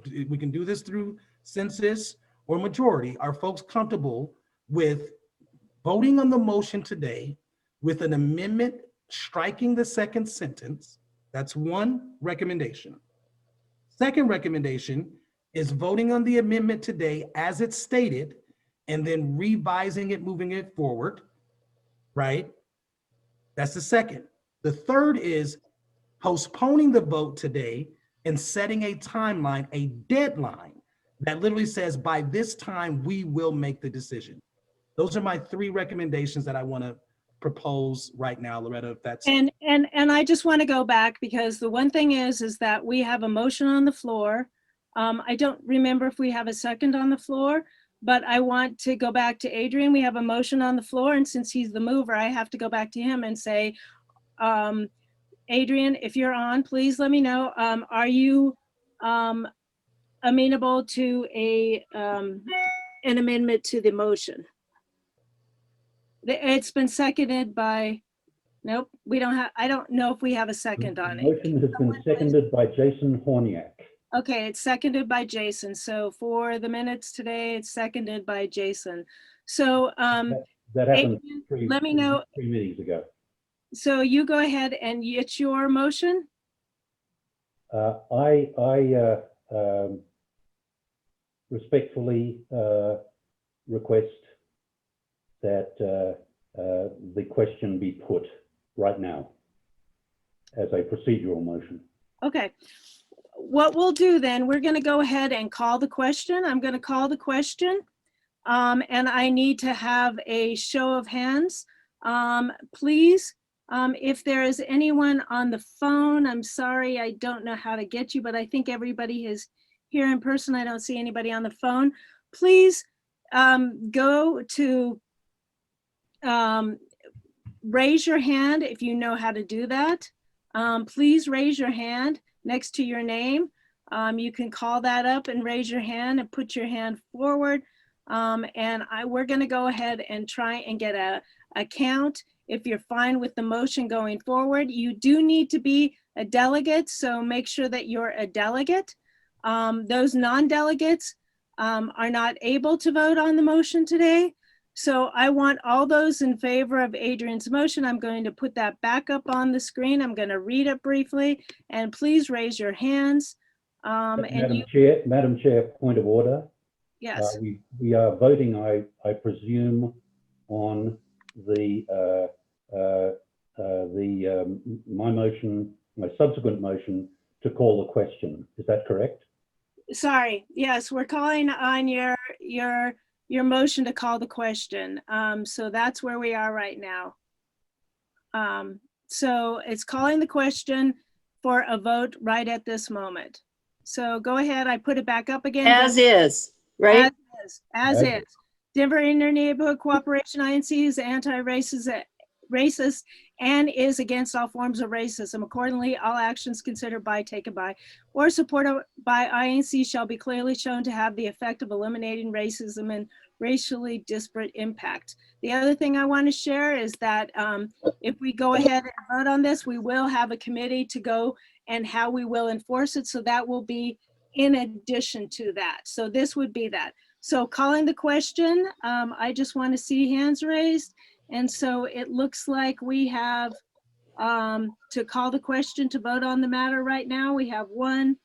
do this through census or majority, are folks comfortable with voting on the motion today with an amendment striking the second sentence? That's one recommendation. Second recommendation is voting on the amendment today as it's stated and then revising it, moving it forward, right? That's the second. The third is postponing the vote today and setting a timeline, a deadline that literally says by this time we will make the decision. Those are my three recommendations that I want to propose right now, Loretta, if that's. And I just want to go back because the one thing is that we have a motion on the floor. I don't remember if we have a second on the floor, but I want to go back to Adrian. We have a motion on the floor, and since he's the mover, I have to go back to him and say, Adrian, if you're on, please let me know. Are you amenable to an amendment to the motion? It's been seconded by, nope, we don't have, I don't know if we have a second on The it. motion has been seconded by Jason Horniak. Okay, it's seconded by Jason. So for the minutes today, it's seconded by Jason. So That happened Adrian, let me know. 3 meetings ago. So you go ahead and it's your motion. I respectfully request that the question be put right now as a procedural motion. Okay. What we'll do then, we're going to go ahead and call the question. I'm going to call the question. And I need to have a show of hands. Please, if there is anyone on the phone, I'm sorry, I don't know how to get you, but I think everybody is here in person. I don't see anybody on the phone. Please go to raise your hand if you know how to do that. Please raise your hand next to your name. You can call that up and raise your hand and put your hand forward. We're going to go ahead and try and get a count. If you're fine with the motion going forward, you do need to be a delegate, so make sure that you're a delegate. Those non-delegates are not able to vote on the motion today. So I want all those in favor of Adrian's motion. I'm going to put that back up on the screen. I'm going to read it briefly, and please raise your hands. Madam Chair, point of order. Yes. We are voting, I presume, on my motion, my subsequent motion to call the question. Is that correct? Sorry. Yes, we're calling on your motion to call the question. So that's where we are right now. So it's calling the question for a vote right at this moment. So go ahead. I put it back up again. As is, right? As is. Denver Inter-Neighborhood Cooperation INC is racist and is against all forms of racism. Accordingly, all actions considered by, taken by, or supported by INC shall be clearly shown to have the effect of eliminating racism and racially disparate impact. The other thing I want to share is that if we go ahead and vote on this, we will have a committee to go and how we will enforce it. So that will be in addition to that. So this would be that. So calling the question, I just want to see hands raised. And so it looks like we have to call the question to vote on the matter right now. We have 1,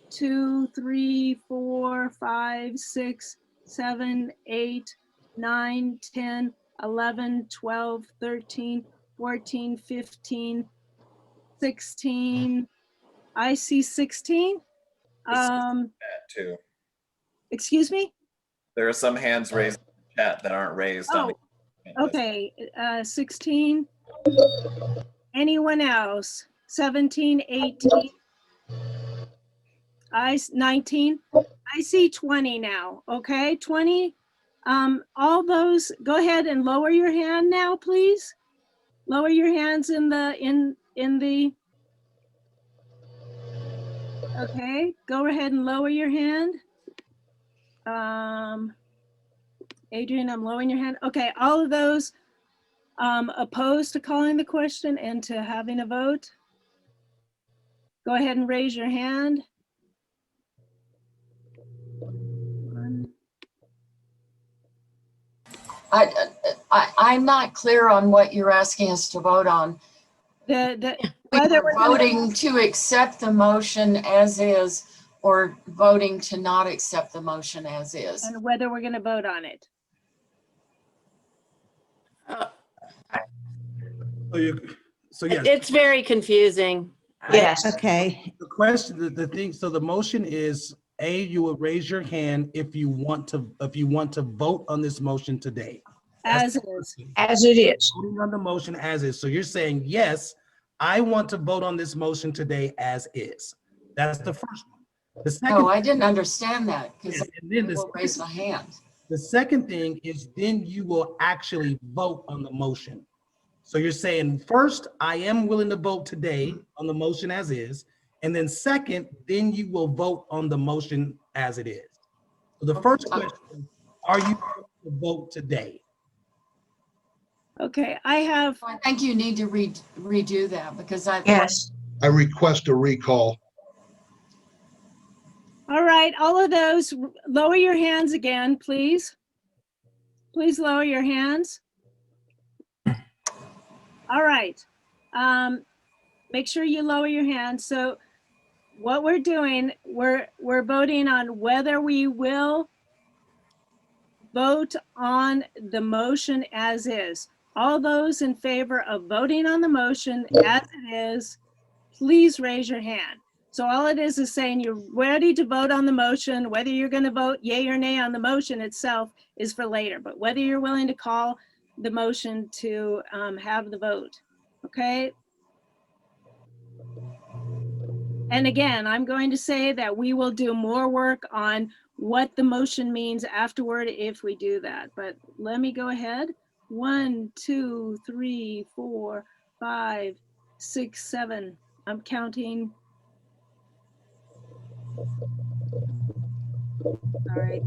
2, 3, 4, 5, 6, 7, 8, 9, 10, 11, 12, 13, 14, 15, 16. I see 16. That too. Excuse me? There are some hands raised in the chat that aren't raised on the. Okay, 16. Anyone else? 17, 18. 19. I see 20 now. Okay, 20. All those, go ahead and lower your hand now, please. Lower your hands in the. Okay, go ahead and lower your hand. Adrian, I'm lowering your hand. Okay, all of those opposed to calling the question and to having a vote, go ahead and raise your hand. I'm not clear on what you're asking us to vote on. Whether we're voting to accept the motion as is or voting to not accept the motion as is. And whether we're going to vote on it. So yes. It's very confusing. Yes. Okay. The question, the thing, so the motion is, you will raise your hand if you want to vote on this motion today. As it is. As it is. Voting on the motion as is. So you're saying, yes, I want to vote on this motion today as is. That's the first one. The second. Oh, I didn't understand that because I will raise my hand. The second thing is then you will actually vote on the motion. So you're saying, first, I am willing to vote today on the motion as is. And then second, then you will vote on the motion as it is. So the first question, are you going to vote today? Okay, I think you need to redo that because Yes. I request a recall. All right, all of those, lower your hands again, please. Please lower your hands. All right. Make sure you lower your hands. So what we're doing, we're voting on whether we will vote on the motion as is. All those in favor of voting on the motion as it is, please raise your hand. So all it is saying you're ready to vote on the motion. Whether you're going to vote yay or nay on the motion itself is for later, but whether you're willing to call the motion to have the vote, okay? And again, I'm going to say that we will do more work on what the motion means afterward if we do that, but let me go ahead. 1, 2, 3, 4, 5, 6, 7. I'm counting. All right.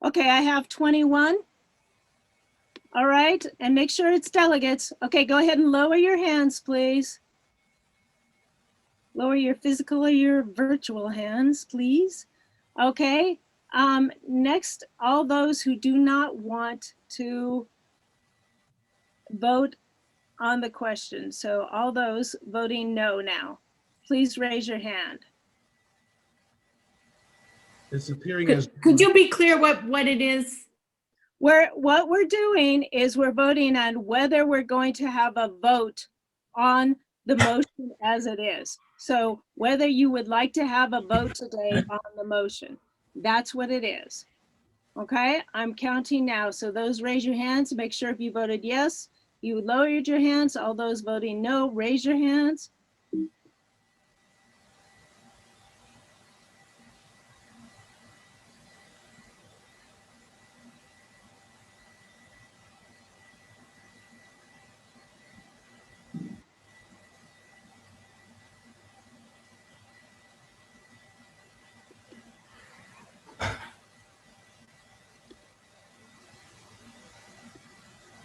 Okay, I have 21. All right, and make sure it's delegates. Okay, go ahead and lower your hands, please. Lower your physical or your virtual hands, please. Okay, next, all those who do not want to vote on the question. So all those voting no now, please raise your hand. It's appearing as. Could you be clear what it is? What we're doing is we're voting on whether we're going to have a vote on the motion as it is. So whether you would like to have a vote today on the motion, that's what it is. Okay, I'm counting now. So those raise your hands, make sure if you voted yes, you lowered your hands. All those voting no, raise your hands.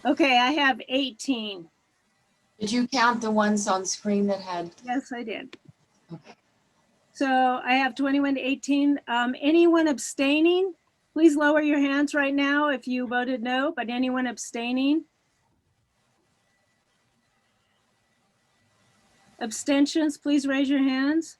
Okay, I have 18. Did you count the ones on screen that had? Yes, I did. Okay. So I have 21 to 18. Anyone abstaining? Please lower your hands right now if you voted no, but anyone abstaining? Abstentions, please raise your hands.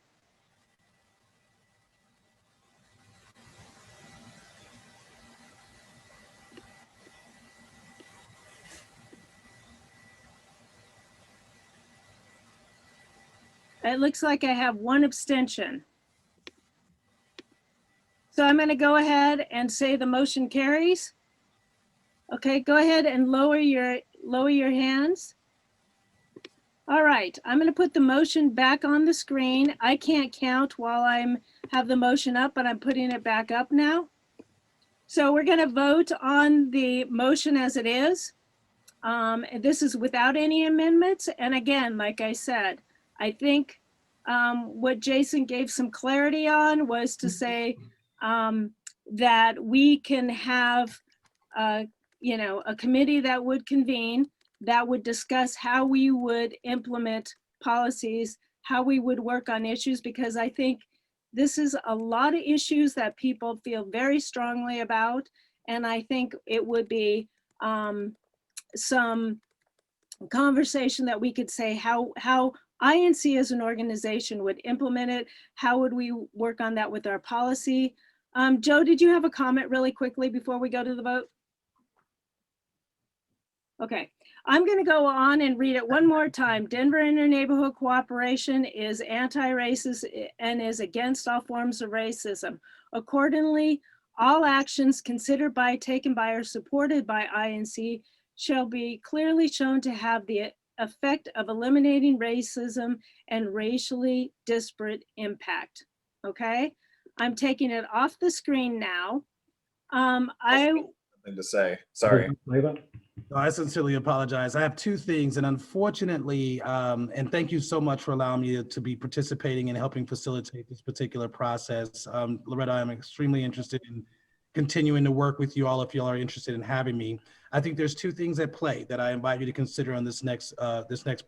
It looks like I have one abstention. So I'm going to go ahead and say the motion carries. Okay, go ahead and lower your hands. All right, I'm going to put the motion back on the screen. I can't count while have the motion up, but I'm putting it back up now. So we're going to vote on the motion as it is. This is without any amendments. And again, like I said, I think what Jason gave some clarity on was to say that we can have, you know, a committee that would convene that would discuss how we would implement policies, how we would work on issues, because I think this is a lot of issues that people feel very strongly about. And I think it would be some conversation that we could say how INC as an organization would implement it. How would we work on that with our policy? Joe, did you have a comment really quickly before we go to the vote? Okay, I'm going to go on and read it one more time. Denver Inter-Neighborhood Cooperation is anti-racist and is against all forms of racism. Accordingly, all actions considered by, taken by, or supported by INC shall be clearly shown to have the effect of eliminating racism and racially disparate impact. Okay, I'm taking it off the screen now. Something to say. Sorry. No, I sincerely apologize. I have two things, and unfortunately, and thank you so much for allowing me to be participating and helping facilitate this particular process. Loretta, I'm extremely interested in continuing to work with you all if you all are interested in having me. I think there's two things at play that I invite you to consider on this next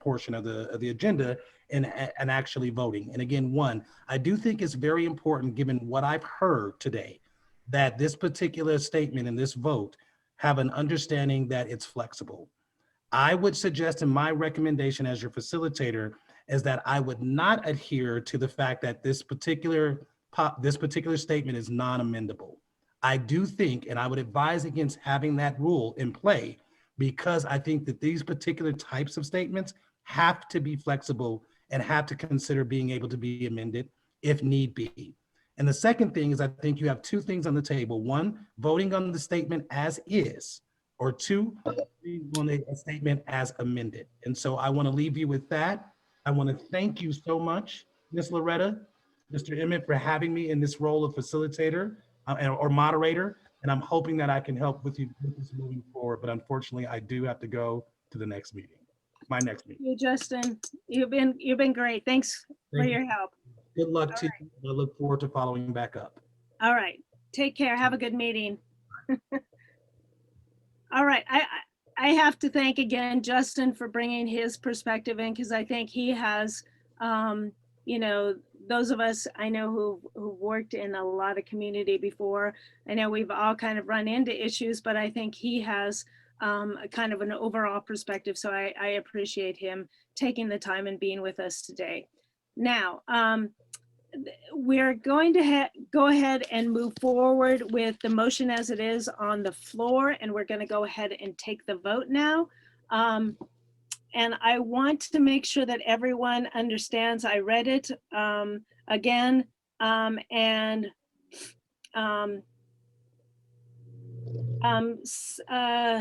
portion of the agenda and actually voting. And again, one, I do think it's very important, given what I've heard today, that this particular statement and this vote have an understanding that it's flexible. I would suggest, in my recommendation as your facilitator, is that I would not adhere to the fact that this particular statement is non-amendable. I do think, and I would advise against having that rule in play, because I think that these particular types of statements have to be flexible and have to consider being able to be amended if need be. And the second thing is, I think you have two things on the table. One, voting on the statement as is, or two, voting on a statement as amended. And so I want to leave you with that. I want to thank you so much, Ms. Loretta, Mr. Emmett, for having me in this role of facilitator or moderator. And I'm hoping that I can help with you with this moving forward. But unfortunately, I do have to go to the next meeting, my next meeting. You, Justin, you've been great. Thanks for your help. Good luck to you. I look forward to following back up. All right. Take care. Have a good meeting. All right. I have to thank again Justin for bringing his perspective in, because I think he has, you know, those of us I know who've worked in a lot of community before. I know we've all kind of run into issues, but I think he has kind of an overall perspective. So I appreciate him taking the time and being with us today. Now, we're going to go ahead and move forward with the motion as it is on the floor, and we're going to go ahead and take the vote now. And I want to make sure that everyone understands. I read it again, and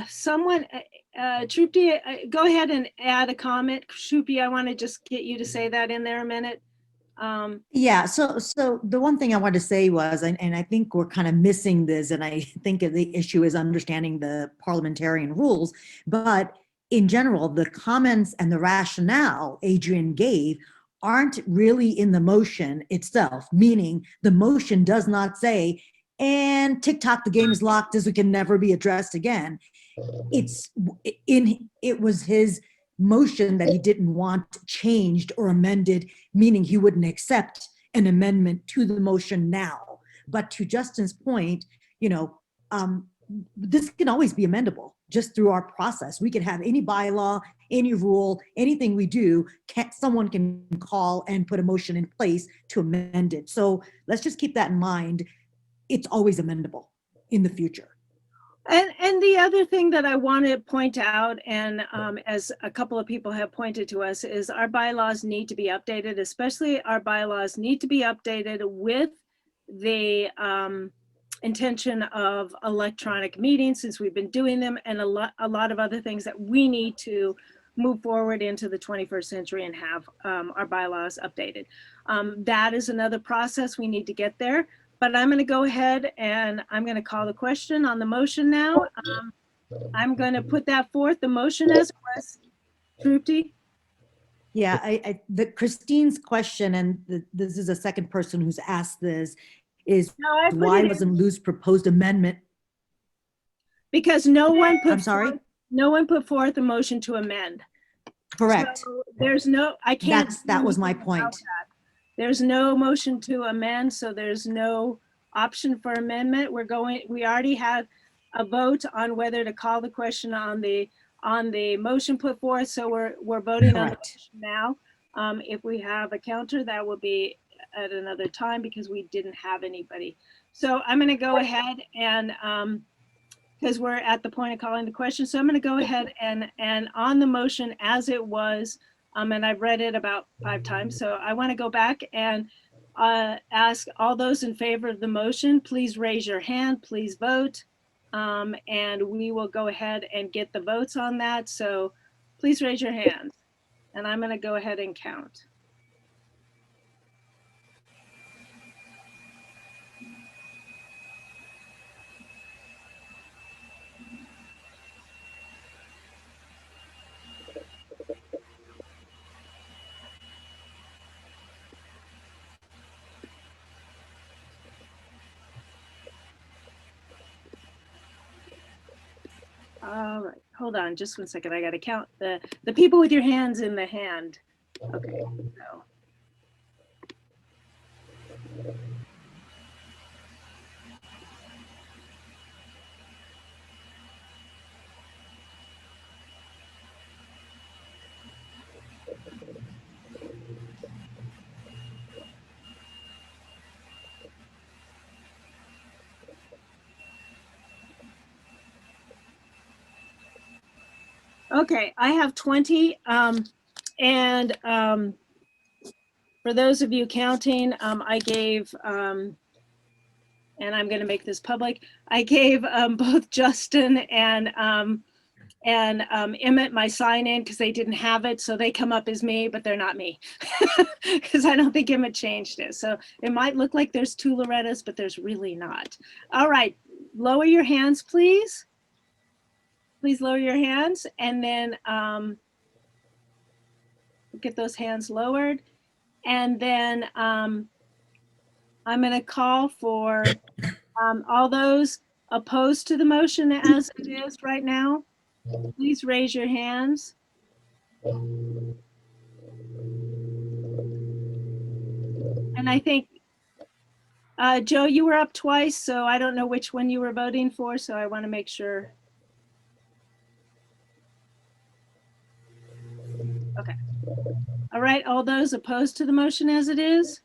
someone, Shruti, go ahead and add a comment. Shruti, I want to just get you to say that in there a minute. Yeah, so the one thing I wanted to say was, and I think we're kind of missing this, and I think the issue is understanding the parliamentarian rules, but in general, the comments and the rationale Adrian gave aren't really in the motion itself, meaning the motion does not say, and TikTok, the game is locked, this can never be addressed again. it was his motion that he didn't want changed or amended, meaning he wouldn't accept an amendment to the motion now. But to Justin's point, this can always be amendable just through our process. We can have any bylaw, any rule, anything we do, someone can call and put a motion in place to amend it. So let's just keep that in mind. It's always amendable in the future. And the other thing that I want to point out, and as a couple of people have pointed to us, is our bylaws need to be updated, especially our bylaws need to be updated with the intention of electronic meetings, since we've been doing them, and a lot of other things that we need to move forward into the 21st century and have our bylaws updated. That is another process. We need to get there. But I'm going to go ahead and I'm going to call the question on the motion now. I'm going to put that forth, the motion as it was. Trupti? Yeah, Christine's question, and this is a second person who's asked this, is why wasn't Lou's proposed amendment? Because no one put I'm sorry? no one put forth a motion to amend. Correct. So there's no, I can't. That was my point. There's no motion to amend, so there's no option for amendment. We already had a vote on whether to call the question on the motion put forth, so we're voting on the motion now. If we have a counter, that will be at another time because we didn't have anybody. So I'm going to go ahead and because we're at the point of calling the question, so I'm going to go ahead and on the motion as it was. And I've read it about 5 times. So I want to go back and ask all those in favor of the motion, please raise your hand, please vote. And we will go ahead and get the votes on that. So please raise your hands. And I'm going to go ahead and count. All right, hold on just 1 second. I got to count the people with your hands in the hand. Okay, so. Okay, I have 20. And for those of you counting, I gave, and I'm going to make this public, I gave both Justin and Emmett my sign in because they didn't have it. So they come up as me, but they're not me because I don't think Emmett changed it. So it might look like there's 2 Lorettas, but there's really not. All right, lower your hands, please. Please lower your hands and then get those hands lowered. And then I'm going to call for all those opposed to the motion as it is right now. Please raise your hands. And I think, Joe, you were up twice, so I don't know which one you were voting for, so I want to make sure. Okay. All right, all those opposed to the motion as it is?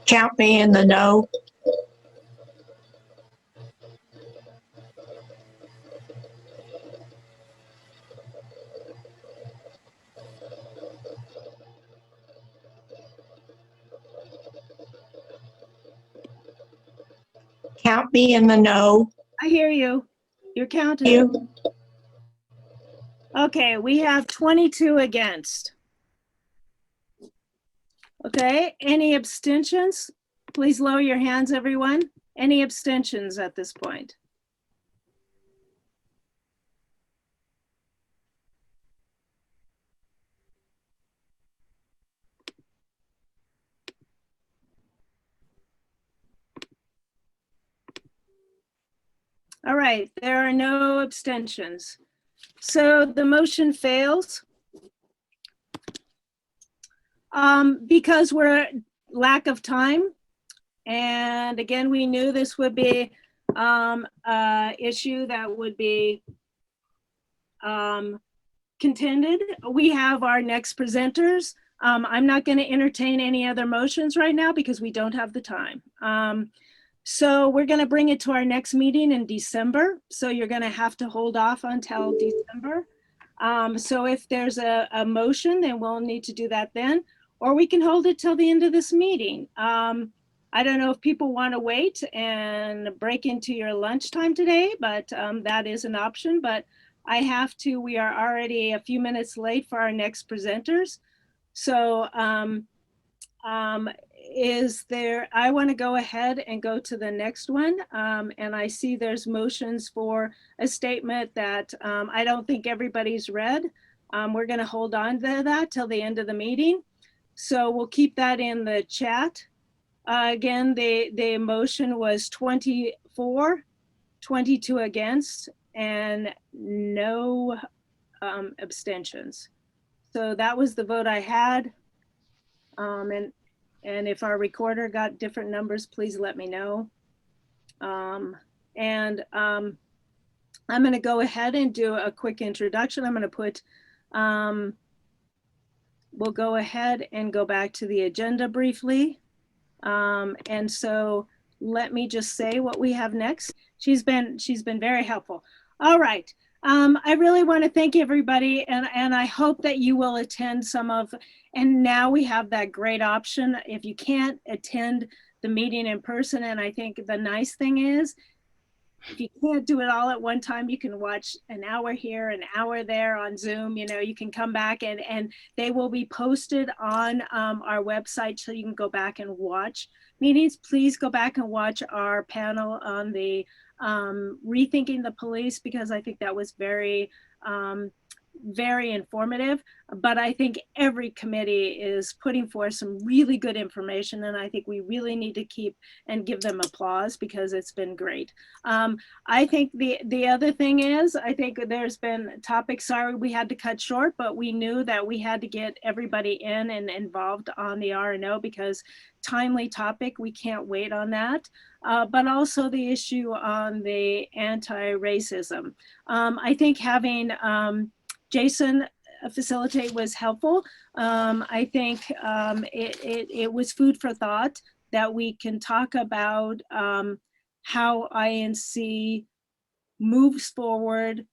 Count me in the no. Count me in the no. I hear you. You're counted. You. Okay, we have 22 against. Okay, any abstentions? Please lower your hands, everyone. Any abstentions at this point? All right, there are no abstentions. So the motion fails. Because we're lack of time. And again, we knew this would be a issue that would be contended. We have our next presenters. I'm not going to entertain any other motions right now because we don't have the time. So we're going to bring it to our next meeting in December. So you're going to have to hold off until December. So if there's a motion, then we'll need to do that then, or we can hold it till the end of this meeting. I don't know if people want to wait and break into your lunchtime today, but that is an option. But I have to, we are already a few minutes late for our next presenters. So I want to go ahead and go to the next one. And I see there's motions for a statement that I don't think everybody's read. We're going to hold on to that till the end of the meeting. So we'll keep that in the chat. Again, the motion was 24, 22 against, and no abstentions. So that was the vote I had. And if our recorder got different numbers, please let me know. I'm going to go ahead and do a quick introduction. I'm going to put, we'll go ahead and go back to the agenda briefly. And so let me just say what we have next. She's been very helpful. All right. I really want to thank everybody, and I hope that you will attend some of, and now we have that great option if you can't attend the meeting in person. And I think the nice thing is, if you can't do it all at one time, you can watch an hour here, an hour there on Zoom. You know, you can come back and they will be posted on our website so you can go back and watch meetings. Please go back and watch our panel on the rethinking the police, because I think that was very, very informative. But I think every committee is putting forth some really good information, and I think we really need to keep and give them applause because it's been great. I think the other thing is, I think there's been topics, sorry we had to cut short, but we knew that we had to get everybody in and involved on the R&O because timely topic, we can't wait on that. But also the issue on the anti-racism. I think having Jason facilitate was helpful. I think it was food for thought that we can talk about how INC moves forward,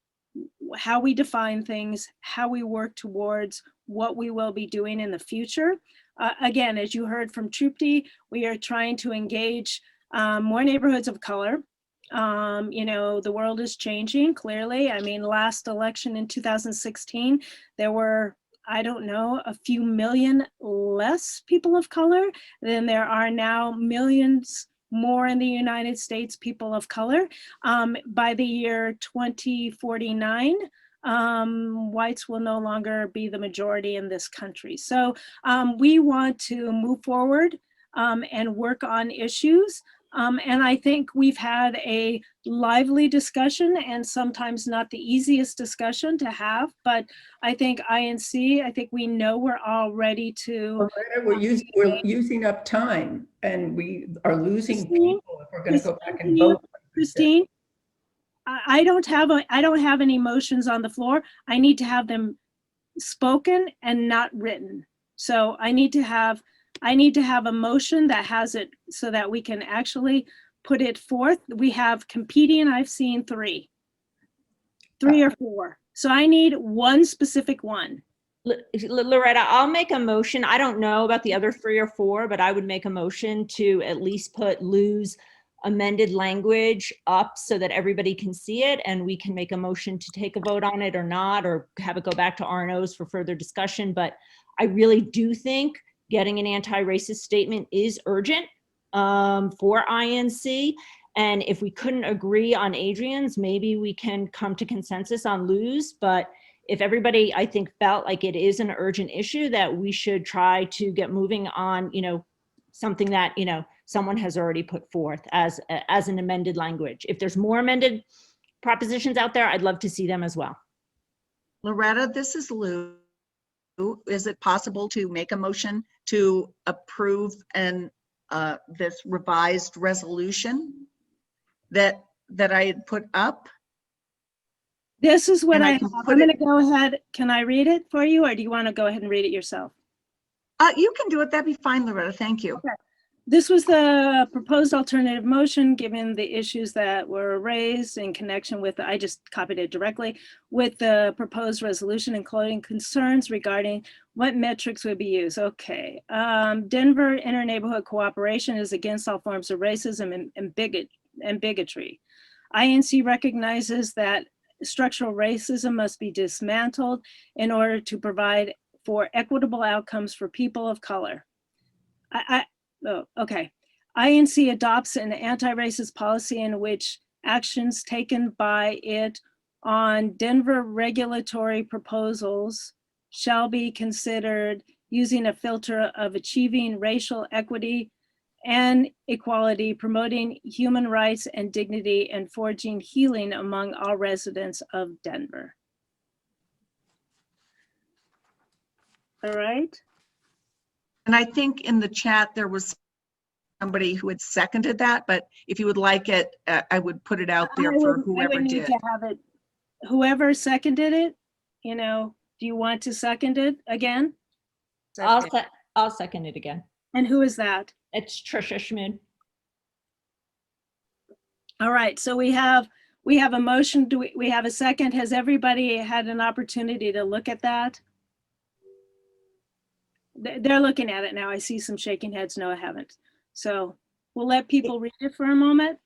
how we define things, how we work towards what we will be doing in the future. Again, as you heard from Trupti, we are trying to engage more neighborhoods of color. You know, the world is changing clearly. I mean, last election in 2016, there were, I don't know, a few million less people of color than there are now, millions more in the United States, people of color. By the year 2049, whites will no longer be the majority in this country. So we want to move forward and work on issues. And I think we've had a lively discussion, and sometimes not the easiest discussion to have, but I think INC, I think we know we're all ready to. We're using up time, and we are losing people if we're going to go back and vote. Christine, I don't have any motions on the floor. I need to have them spoken and not written. So I need to have a motion that has it so that we can actually put it forth. We have competing, I've seen three or four. So I need one specific one. Loretta, I'll make a motion. I don't know about the other 3 or 4, but I would make a motion to at least put Lou's amended language up so that everybody can see it and we can make a motion to take a vote on it or not, or have it go back to R&Os for further discussion. But I really do think getting an anti-racist statement is urgent for INC. And if we couldn't agree on Adrian's, maybe we can come to consensus on Lou's. But if everybody, I think, felt like it is an urgent issue, that we should try to get moving on, something that, someone has already put forth as an amended language. If there's more amended propositions out there, I'd love to see them as well. Loretta, this is Lou. Is it possible to make a motion to approve this revised resolution that I had put up? This is what And I I have. can I'm put going to it- go ahead. Can I read it for you, or do you want to go ahead and read it yourself? You can do it. That'd be fine, Loretta. Thank you. Okay. This was the proposed alternative motion, given the issues that were raised in connection with, I just copied it directly, with the proposed resolution, including concerns regarding what metrics would be used. Okay. Denver Inter-Neighborhood Cooperation is against all forms of racism and bigotry. INC recognizes that structural racism must be dismantled in order to provide for equitable outcomes for people of color. INC adopts an anti-racist policy in which actions taken by it on Denver regulatory proposals shall be considered using a filter of achieving racial equity and equality, promoting human rights and dignity, and forging healing among all residents of Denver. All right. And I think in the chat, there was somebody who had seconded that, but if you would like it, I would put it out there for I whoever would need did. to have it, whoever seconded it, do you want to second it again? I'll second it again. And who is that? It's Trisha Schmid. All right, so we have a motion. Do we have a second? Has everybody had an opportunity to look at that? They're looking at it now. I see some shaking heads. No, I haven't. So we'll let people read it for a moment.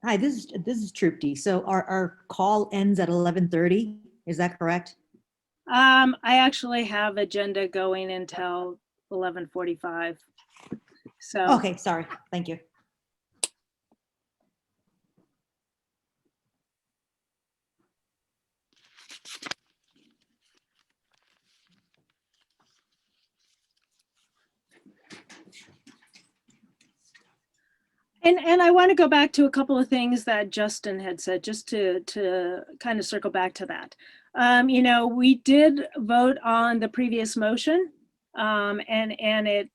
Hi, this is Trupti. So our call ends at 11:30. Is that correct? I actually have agenda going until 11:45. So. Okay, sorry. Thank you. And I want to go back to a couple of things that Justin had said, just to kind of circle back to that. We did vote on the previous motion, and it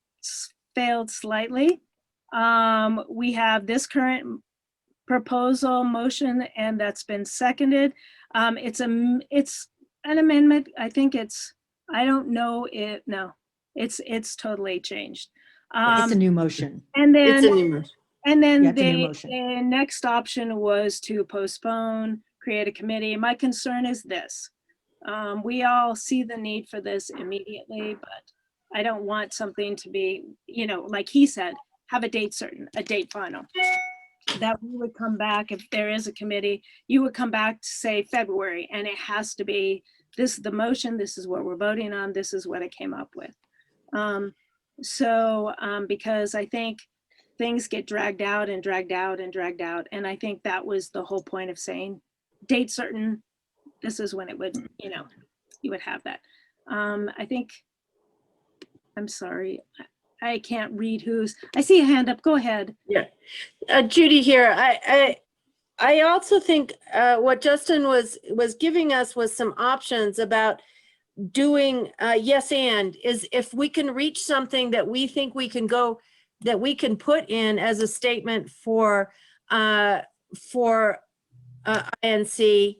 failed slightly. We have this current proposal motion, and that's been seconded. It's an amendment. I think I don't know it. No, it's totally changed. It's a new motion. And then It's a new motion. And then Yeah, it's a new motion. the next option was to postpone, create a committee. My concern is this. We all see the need for this immediately, but I don't want something to be, like he said, have a date certain, a date final. That we would come back, if there is a committee, you would come back to say February, and it has to be, this is the motion, this is what we're voting on, this is what I came up with. Because I think things get dragged out and dragged out and dragged out. And I think that was the whole point of saying date certain, this is when it would, you would have that. I think, I'm sorry, I can't read I see a hand up, go ahead. Yeah, Judy here. I also think what Justin was giving us was some options about doing yes and, is if we can reach something that we think we can go, that we can put in as a statement for INC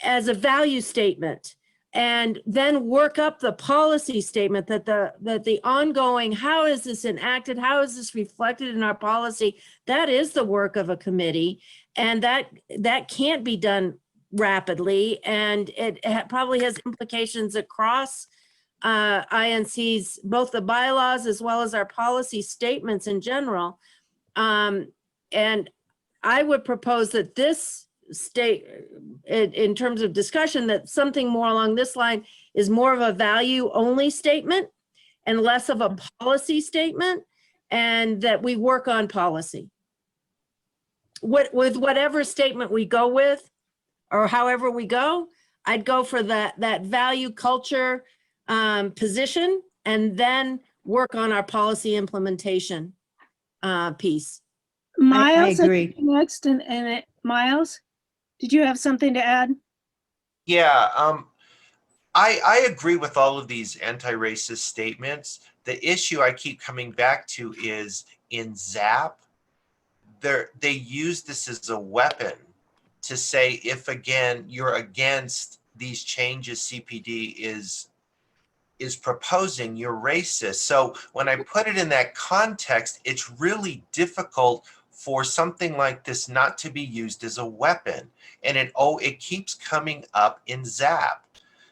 as a value statement, and then work up the policy statement that the ongoing, how is this enacted, how is this reflected in our policy, that is the work of a committee. that can't be done rapidly, and it probably has implications across INC's, both the bylaws as well as our policy statements in general. And I would propose that this state, in terms of discussion, that something more along this line is more of a value only statement and less of a policy statement, and that we work on policy. With whatever statement we go with, or however we go, I'd go for that value culture position, and then work on our policy implementation piece. Miles, I agree. next, Miles, did you have something to add? Yeah, I agree with all of these anti-racist statements. The issue I keep coming back to is in ZAP, they use this as a weapon to say, if again you're against these changes CPD is proposing, you're racist. So when I put it in that context, it's really difficult for something like this not to be used as a weapon. And it keeps coming up in ZAP.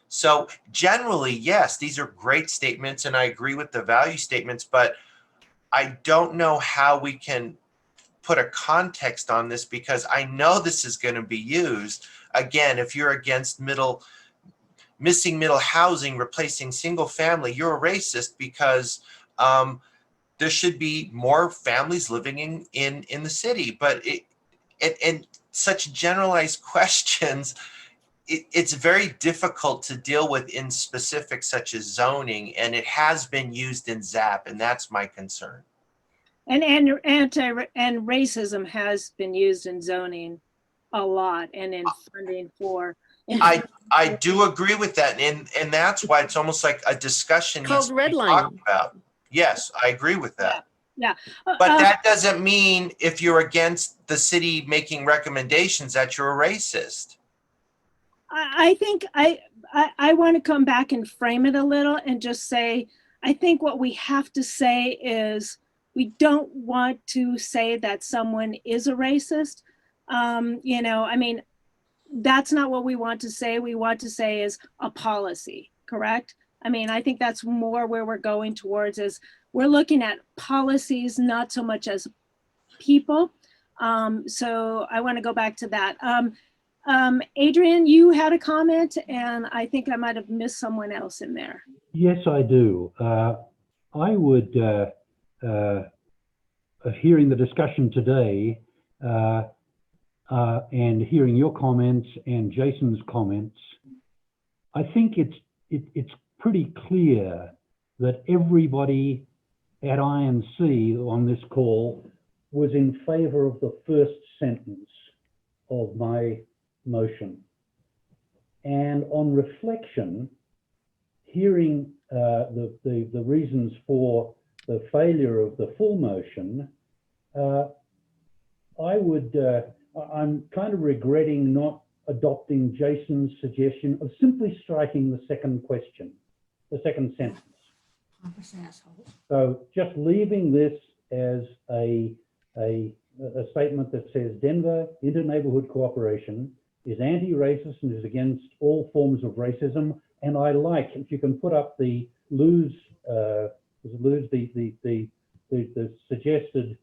So generally, yes, these are great statements, and I agree with the value statements, but I don't know how we can put a context on this, because I know this is going to be used. Again, if you're against missing middle housing, replacing single family, you're a racist, because there should be more families living in the city. But and such generalized questions, it's very difficult to deal with in specifics such as zoning, and it has been used in ZAP, and that's my concern. And racism has been used in zoning a lot, and in funding for. I do agree with that, and that's why it's almost like a discussion needs to be talked about. Yes, I agree with that. Yeah. But that doesn't mean if you're against the city making recommendations that you're a racist. I think I want to come back and frame it a little and just say, I think what we have to say is, we don't want to say that someone is a racist. You know, I mean, that's not what we want to say. We want to say is a policy, correct? I mean, I think that's more where we're going towards, is we're looking at policies, not so much as people. So I want to go back to that. Adrian, you had a comment, and I think I might have missed someone else in there. Yes, I do. I would, hearing the discussion today, and hearing your comments and Jason's comments, I think it's pretty clear that everybody at INC on this call was in favor of the first sentence of my motion. And on reflection, hearing the reasons for the failure of the full motion, I'm kind of regretting not adopting Jason's suggestion of simply striking the second question, the second sentence. So just leaving this as a statement that says Denver Inter-Neighborhood Cooperation is anti-racist and is against all forms of racism. And I like, if you can put up the the suggested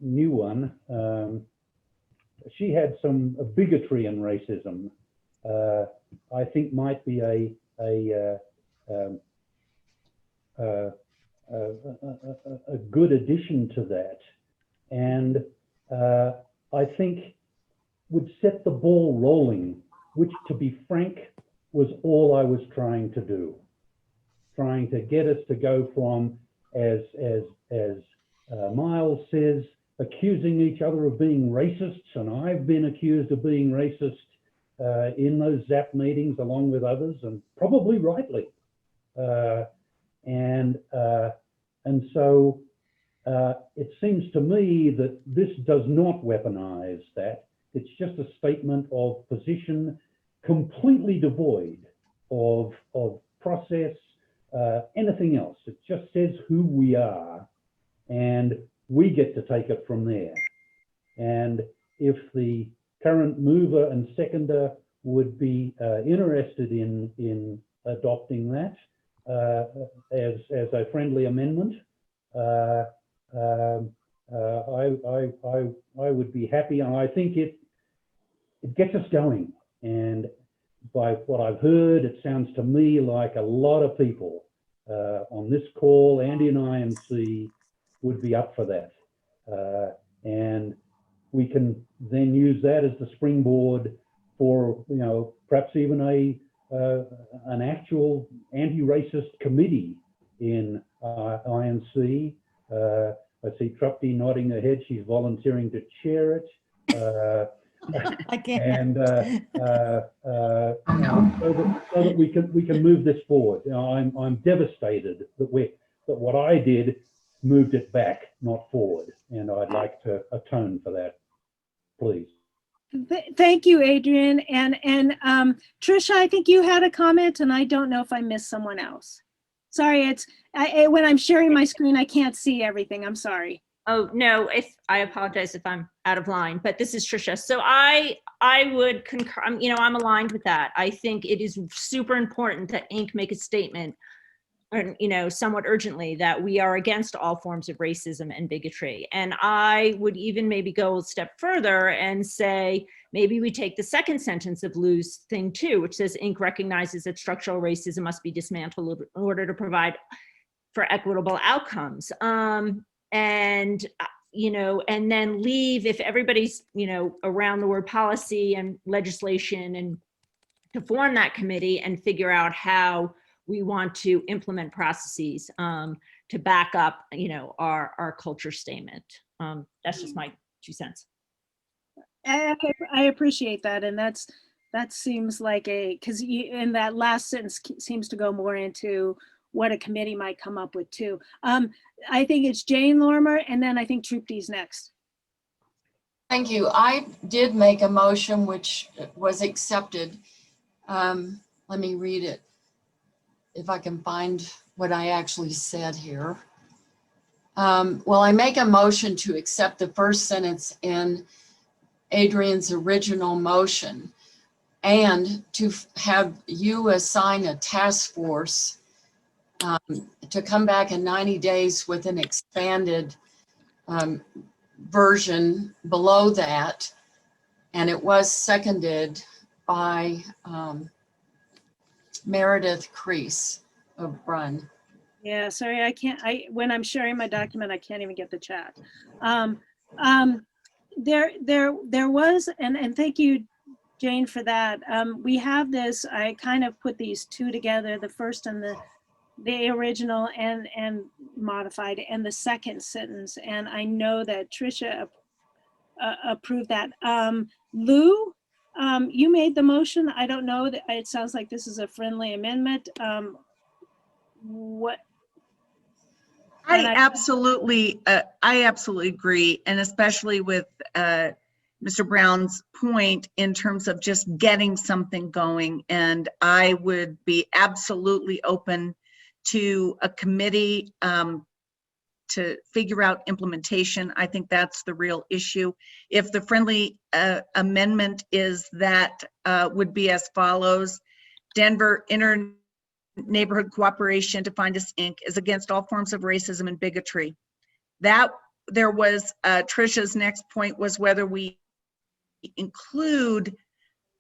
new one. She had some bigotry and racism. I think might be a good addition to that, and I think would set the ball rolling, which, to be frank, was all I was trying to do, trying to get us to go from, as Miles says, accusing each other of being racists, and I've been accused of being racist in those ZAP meetings along with others, and probably rightly. And so it seems to me that this does not weaponize that. It's just a statement of position, completely devoid of process, anything else. It just says who we are, and we get to take it from there. And if the current mover and seconder would be interested in adopting that as a friendly amendment. I would be happy, and I think it gets us going. And by what I've heard, it sounds to me like a lot of people on this call and in INC would be up for that. And we can then use that as the springboard for, you know, perhaps even an actual anti-racist committee in INC. I see Trupti nodding her head. She's volunteering to chair it. I can't. And so that we can move this forward. You know, I'm devastated that what I did moved it back, not forward, and I'd like to atone for that, please. Thank you, Adrian. And Trisha, I think you had a comment, and I don't know if I missed someone else. Sorry, when I'm sharing my screen, I can't see everything. I'm sorry. Oh, no, I apologize if I'm out of line, but this is Trisha. So I would concur, you know, I'm aligned with that. I think it is super important that Inc. make a statement, or, you know, somewhat urgently, that we are against all forms of racism and bigotry. And I would even maybe go a step further and say, maybe we take the second sentence of Lou's thing too, which says Inc. recognizes that structural racism must be dismantled in order to provide for equitable outcomes. And, you know, and then leave, if everybody's, you know, around the word policy and legislation, and to form that committee and figure out how we want to implement processes to back up, you know, our culture statement. That's just my 2 cents. I appreciate that. And that seems like because in that last sentence seems to go more into what a committee might come up with too. I think it's Jane Lorimer, and then I think Trupti's next. Thank you. I did make a motion which was accepted. Let me read it, if I can find what I actually said here. Well, I make a motion to accept the first sentence in Adrian's original motion, and to have you assign a task force to come back in 90 days with an expanded version below that. And it was seconded by Meredith Crease of Brunn. Yeah, sorry, when I'm sharing my document, I can't even get the chat. There was, and thank you, Jane, for that. We have this, I kind of put these two together, the first and the original and modified, and the second sentence. And I know that Trisha approved that. Lou, you made the motion. I don't know, that it sounds like this is a friendly amendment. What? I absolutely agree, and especially with Mr. Brown's point in terms of just getting something going. And I would be absolutely open to a committee to figure out implementation. I think that's the real issue. If the friendly amendment is that would be as follows: Denver Inter-Neighborhood Cooperation, defined as Inc., is against all forms of racism and bigotry. That there was Trisha's next point was whether we include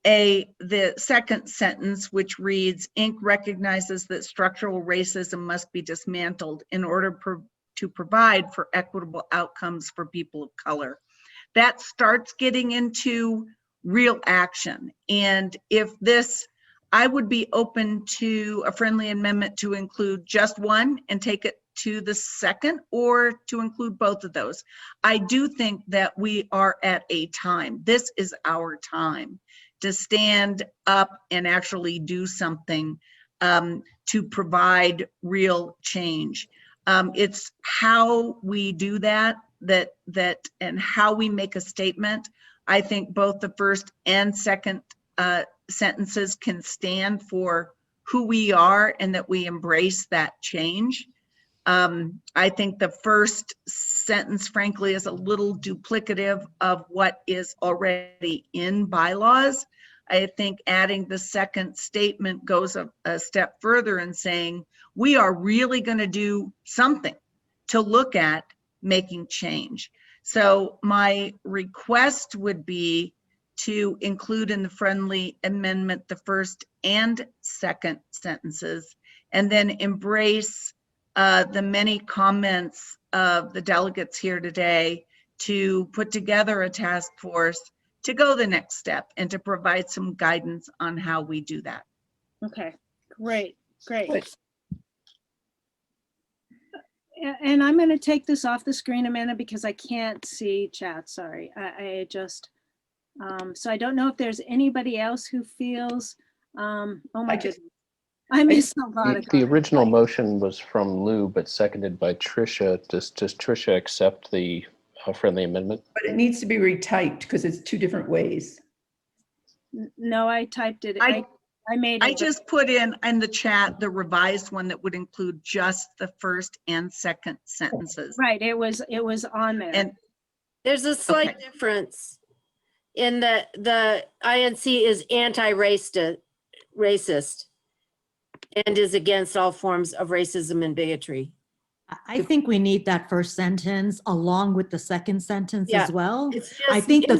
the second sentence, which reads, Inc. recognizes that structural racism must be dismantled in order to provide for equitable outcomes for people of color. That starts getting into real action. And if this, I would be open to a friendly amendment to include just one and take it to the second, or to include both of those. I do think that we are at a time, this is our time to stand up and actually do something to provide real change. It's how we do that and how we make a statement. I think both the first and second sentences can stand for who we are and that we embrace that change. I think the first sentence, frankly, is a little duplicative of what is already in bylaws. I think adding the second statement goes a step further in saying, we are really going to do something to look at making change. So my request would be to include in the friendly amendment the first and second sentences, and then embrace the many comments of the delegates here today to put together a task force to go the next step and to provide some guidance on how we do that. Okay, great. And I'm going to take this off the screen a minute because I can't see chat. Sorry. I just, so I don't know if there's anybody else who feels, oh my goodness. I missed a lot of The original motion was from Lou, but seconded by Tricia. Does Tricia accept the friendly amendment? But it needs to be retyped because it's two different ways. No, I typed it. I made it. I just put in the chat the revised one that would include just the first and second sentences. Right, it was on there. And There's a slight difference in that the INC is anti-racist and is against all forms of racism and bigotry. I think we need that first sentence along with the second sentence as well. I think the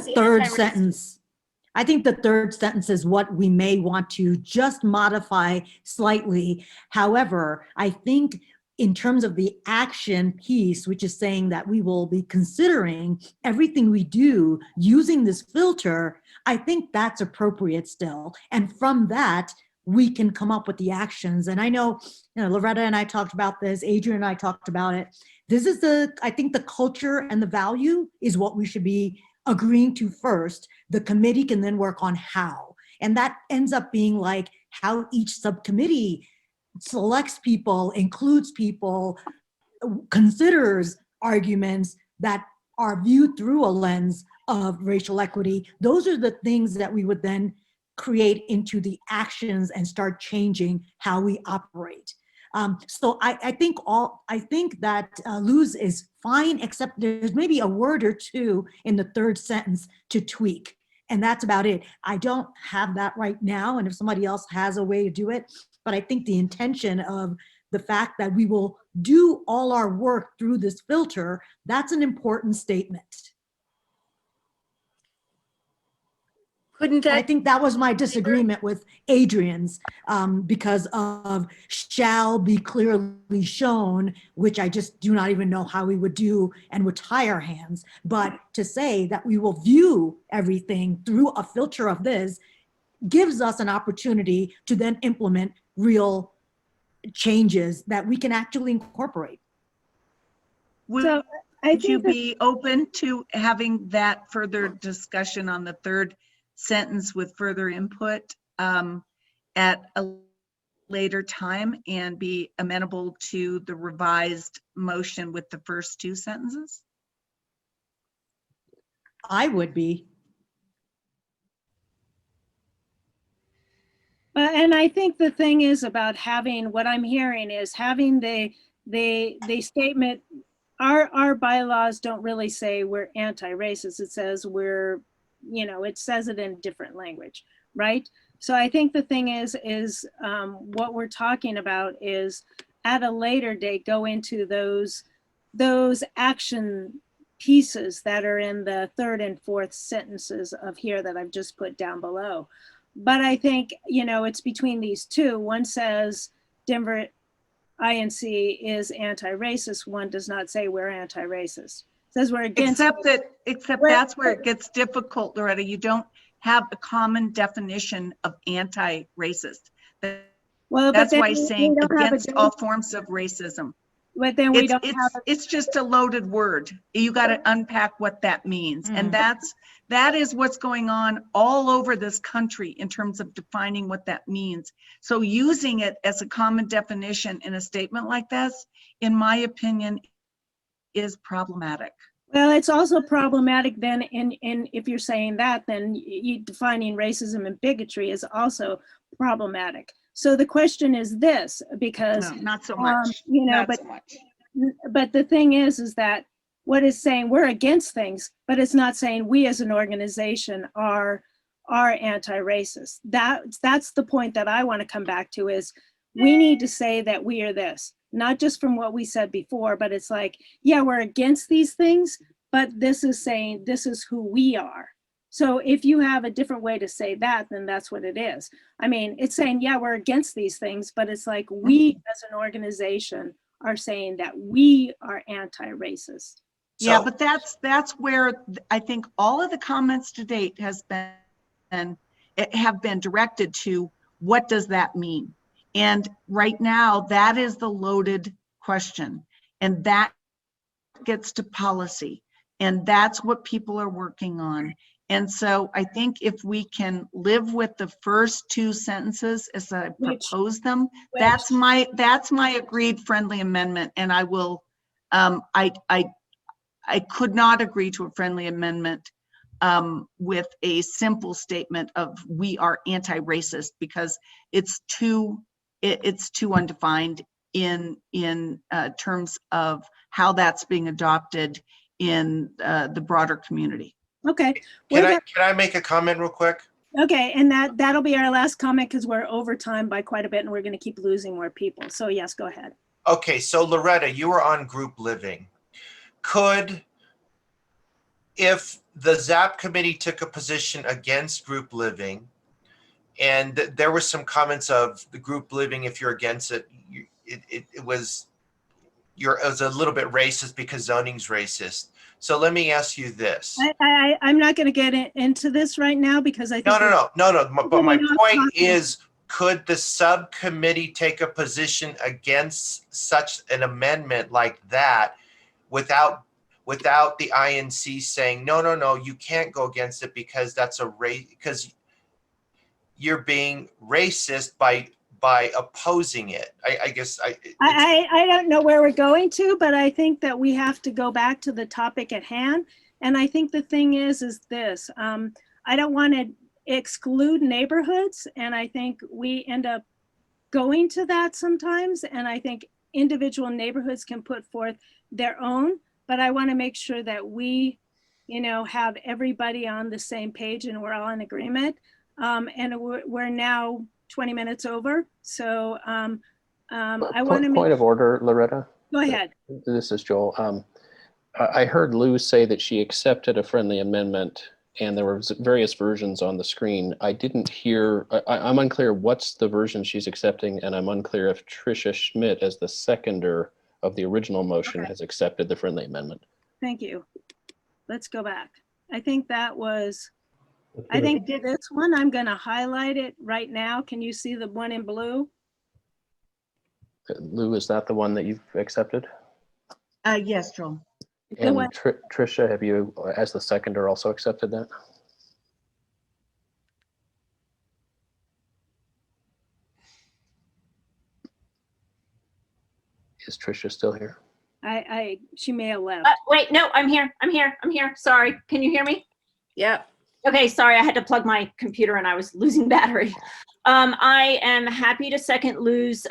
third sentence is what we may want to just modify slightly. However, I think in terms of the action piece, which is saying that we will be considering everything we do using this filter, I think that's appropriate still. And from that, we can come up with the actions. And I know, Loretta and I talked about this, Adrian and I talked about it. This is I think the culture and the value is what we should be agreeing to first. The committee can then work on how. And that ends up being like how each subcommittee selects people, includes people, considers arguments that are viewed through a lens of racial equity. Those are the things that we would then create into the actions and start changing how we operate. So I think that Lou's is fine, except there's maybe a word or two in the third sentence to tweak. And that's about it. I don't have that right now. And if somebody else has a way to do it, but I think the intention of the fact that we will do all our work through this filter, that's an important statement. I think that was my disagreement with Adrian's because of shall be clearly shown, which I just do not even know how we would do and would tie our hands. But to say that we will view everything through a filter of this gives us an opportunity to then implement real changes that we can actually incorporate. Would you be open to having that further discussion on the third sentence with further input at a later time and be amenable to the revised motion with the first two sentences? I would be. And I think the thing is about having, what I'm hearing is having the statement, our bylaws don't really say we're anti-racist. It says we're, it says it in different language, right? So I think the thing is what we're talking about is at a later date, go into those action pieces that are in the third and fourth sentences of here that I've just put down below. But I think, it's between these two. One says Denver INC is anti-racist. One does not say we're anti-racist. Says we're against. Except that's where it gets difficult, Loretta. You don't have a common definition of anti-racist. That's why saying against all forms of racism. But then we don't have it's just a loaded word. You got to unpack what that means. And that is what's going on all over this country in terms of defining what that means. So using it as a common definition in a statement like this, in my opinion, is problematic. Well, it's also problematic then in if you're saying that, then defining racism and bigotry is also problematic. So the question is this, because no, not so much. but the thing is that what it's saying, we're against things, but it's not saying we as an organization are anti-racist. That's the point that I want to come back to, is we need to say that we are this, not just from what we said before, but it's like, yeah, we're against these things, but this is saying this is who we are. So if you have a different way to say that, then that's what it is. I mean, it's saying, yeah, we're against these things, but it's like we as an organization are saying that we are anti-racist. Yeah, but that's where I think all of the comments to date have been directed to, what does that mean? And right now, that is the loaded question, and that gets to policy, and that's what people are working on. And so I think if we can live with the first two sentences as I propose them, that's my agreed friendly amendment. And I will, I could not agree to a friendly amendment with a simple statement of we are anti-racist, because it's too undefined in terms of how that's being adopted in the broader community. Okay. Can I make a comment real quick? Okay, and that'll be our last comment, because we're over time by quite a bit and we're going to keep losing more people. So yes, go ahead. Okay, so Loretta, you were on group living. If the ZAP committee took a position against group living, and there were some comments of the group living, if you're against it, it was a little bit racist because zoning's racist. So let me ask you this. I'm not going to get into this right now, because I think No. But my point is, could the subcommittee take a position against such an amendment like that without the INC saying, no, you can't go against it because that's because you're being racist by opposing it? I guess I don't know where we're going to, but I think that we have to go back to the topic at hand. And I think the thing is this, I don't want to exclude neighborhoods. And I think we end up going to that sometimes. And I think individual neighborhoods can put forth their own, but I want to make sure that we, have everybody on the same page and we're all in agreement. And we're now 20 minutes over. So I want to Point of order, Loretta. Go ahead. This is Joel. I heard Lou say that she accepted a friendly amendment and there were various versions on the screen. I didn't hear, I'm unclear what's the version she's accepting, and I'm unclear if Tricia Schmidt, as the seconder of the original motion, has accepted the friendly amendment. Thank you. Let's go back. I think that was, I think this one, I'm going to highlight it right now. Can you see the one in blue? Lou, is that the one that you've accepted? Yes, Joel. And Tricia, have you, as the seconder, also accepted that? Is Tricia still here? She may have left. Wait, no, I'm here. Sorry. Can you hear me? Yeah. Okay, sorry, I had to plug my computer and I was losing battery. I am happy to second Lou's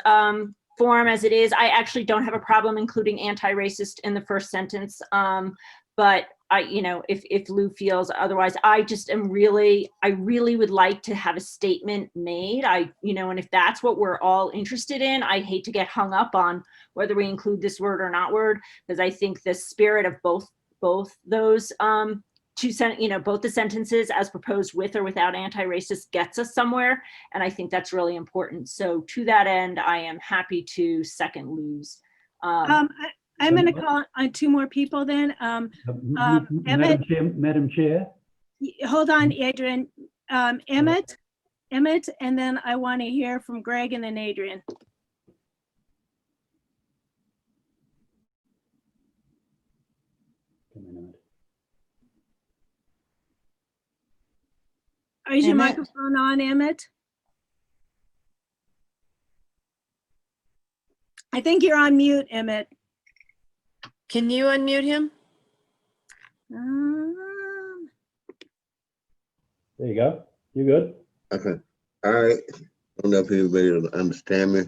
form as it is. I actually don't have a problem including anti-racist in the first sentence. But if Lou feels otherwise, I really would like to have a statement made. And if that's what we're all interested in, I hate to get hung up on whether we include this word or not word, because I think the spirit of both those both the sentences as proposed with or without anti-racist gets us somewhere. And I think that's really important. So to that end, I am happy to second Lou's. I'm going to call on two more people then. Madam Chair. Hold on, Adrian. Emmett, and then I want to hear from Greg and then Adrian. Is your microphone on, Emmett? I think you're on mute, Emmett. Can you unmute him? There you go. You good? Okay. All right. I don't know if anybody will understand me,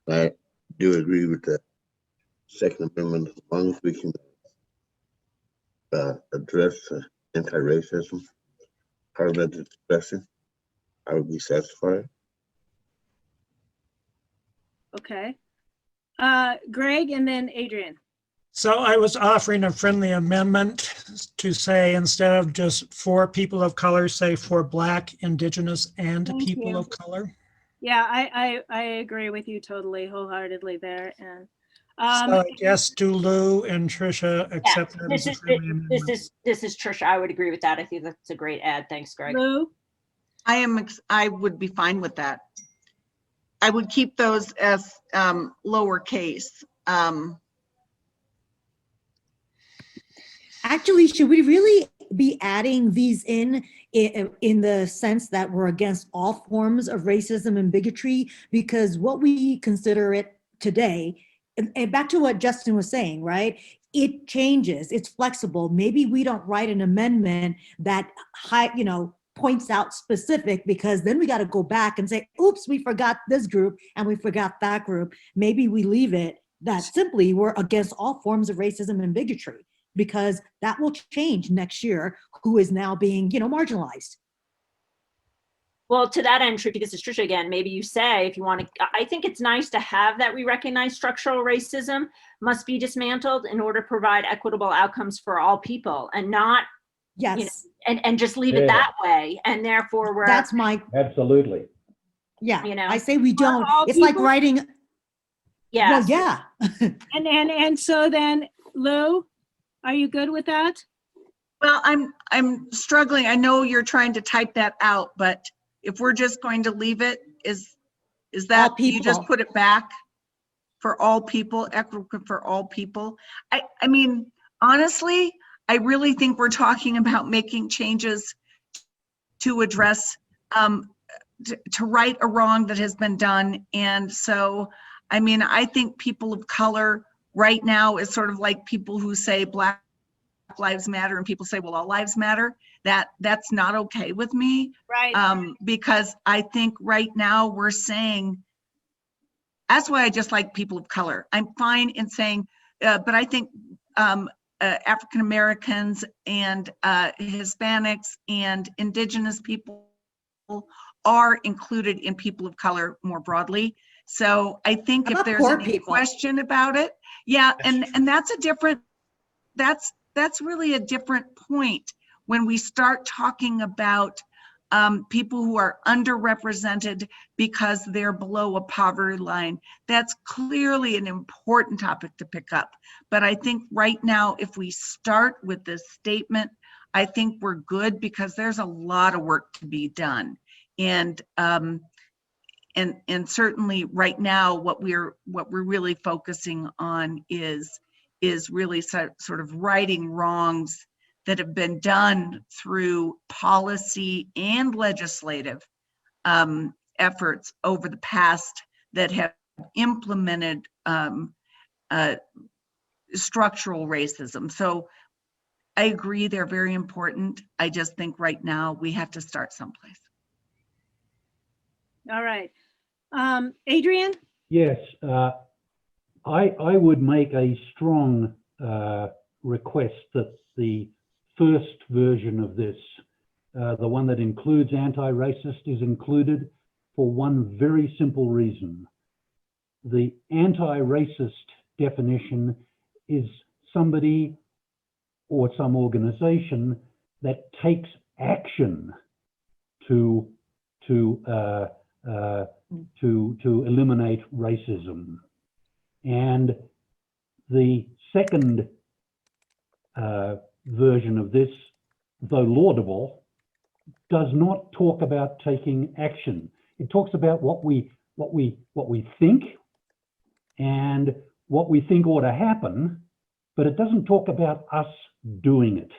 but I do agree with the Second Amendment as long as we can address anti-racism, parliamentary discussion, I would be satisfied. Okay. Greg and then Adrian. So I was offering a friendly amendment to say, instead of just for people of color, say for Black, Indigenous, and Thank people you. of color. Yeah, I agree with you totally, wholeheartedly there. And So I guess do Lou and Tricia accept that as a friendly amendment? This is Trisha. I would agree with that. I think that's a great ad. Thanks, Greg. Lou? I would be fine with that. I would keep those as lowercase. Actually, should we really be adding these in the sense that we're against all forms of racism and bigotry? Because what we consider it today, and back to what Justin was saying, right? It changes, it's flexible. Maybe we don't write an amendment that points out specific, because then we got to go back and say, oops, we forgot this group and we forgot that group. Maybe we leave it that simply we're against all forms of racism and bigotry, because that will change next year, who is now being, marginalized. Well, to that end, Tricia, this is Tricia again, maybe you say, if you want to, I think it's nice to have that we recognize structural racism must be dismantled in order to provide equitable outcomes for all people, and not, yes, and just leave it that way. And therefore we're, that's my, absolutely. Yeah, I say we don't, it's like writing. Yeah. Well, yeah. and so then, Lou, are you good with that? Well, I'm struggling. I know you're trying to type that out, but if we're just going to leave it, is that you just put it back for all people, equitable for all people? I mean, honestly, I really think we're talking about making changes to address, to right a wrong that has been done. And so, I mean, I think people of color right now is sort of like people who say Black Lives Matter and people say, well, all lives matter. That's not okay with me. Right. Because I think right now we're saying, that's why I just like people of color. I'm fine in saying, but I think African Americans and Hispanics and Indigenous people are included in people of color more broadly. So I think if there's any question about it, yeah, and that's a different, that's really a different point when we start talking about people who are underrepresented because they're below a poverty line. That's clearly an important topic to pick up. But I think right now, if we start with this statement, I think we're good, because there's a lot of work to be done. And certainly right now, what we're really focusing on is really sort of righting wrongs that have been done through policy and legislative efforts over the past that have implemented structural racism. So I agree, they're very important. I just think right now we have to start someplace. All right. Adrian? Yes, I would make a strong request that the first version of this, the one that includes anti-racist, is included for one very simple reason. The anti-racist definition is somebody or some organization that takes action to eliminate racism. And the second version of this, though laudable, does not talk about taking action. It talks about what we think and what we think ought to happen, but it doesn't talk about us doing it.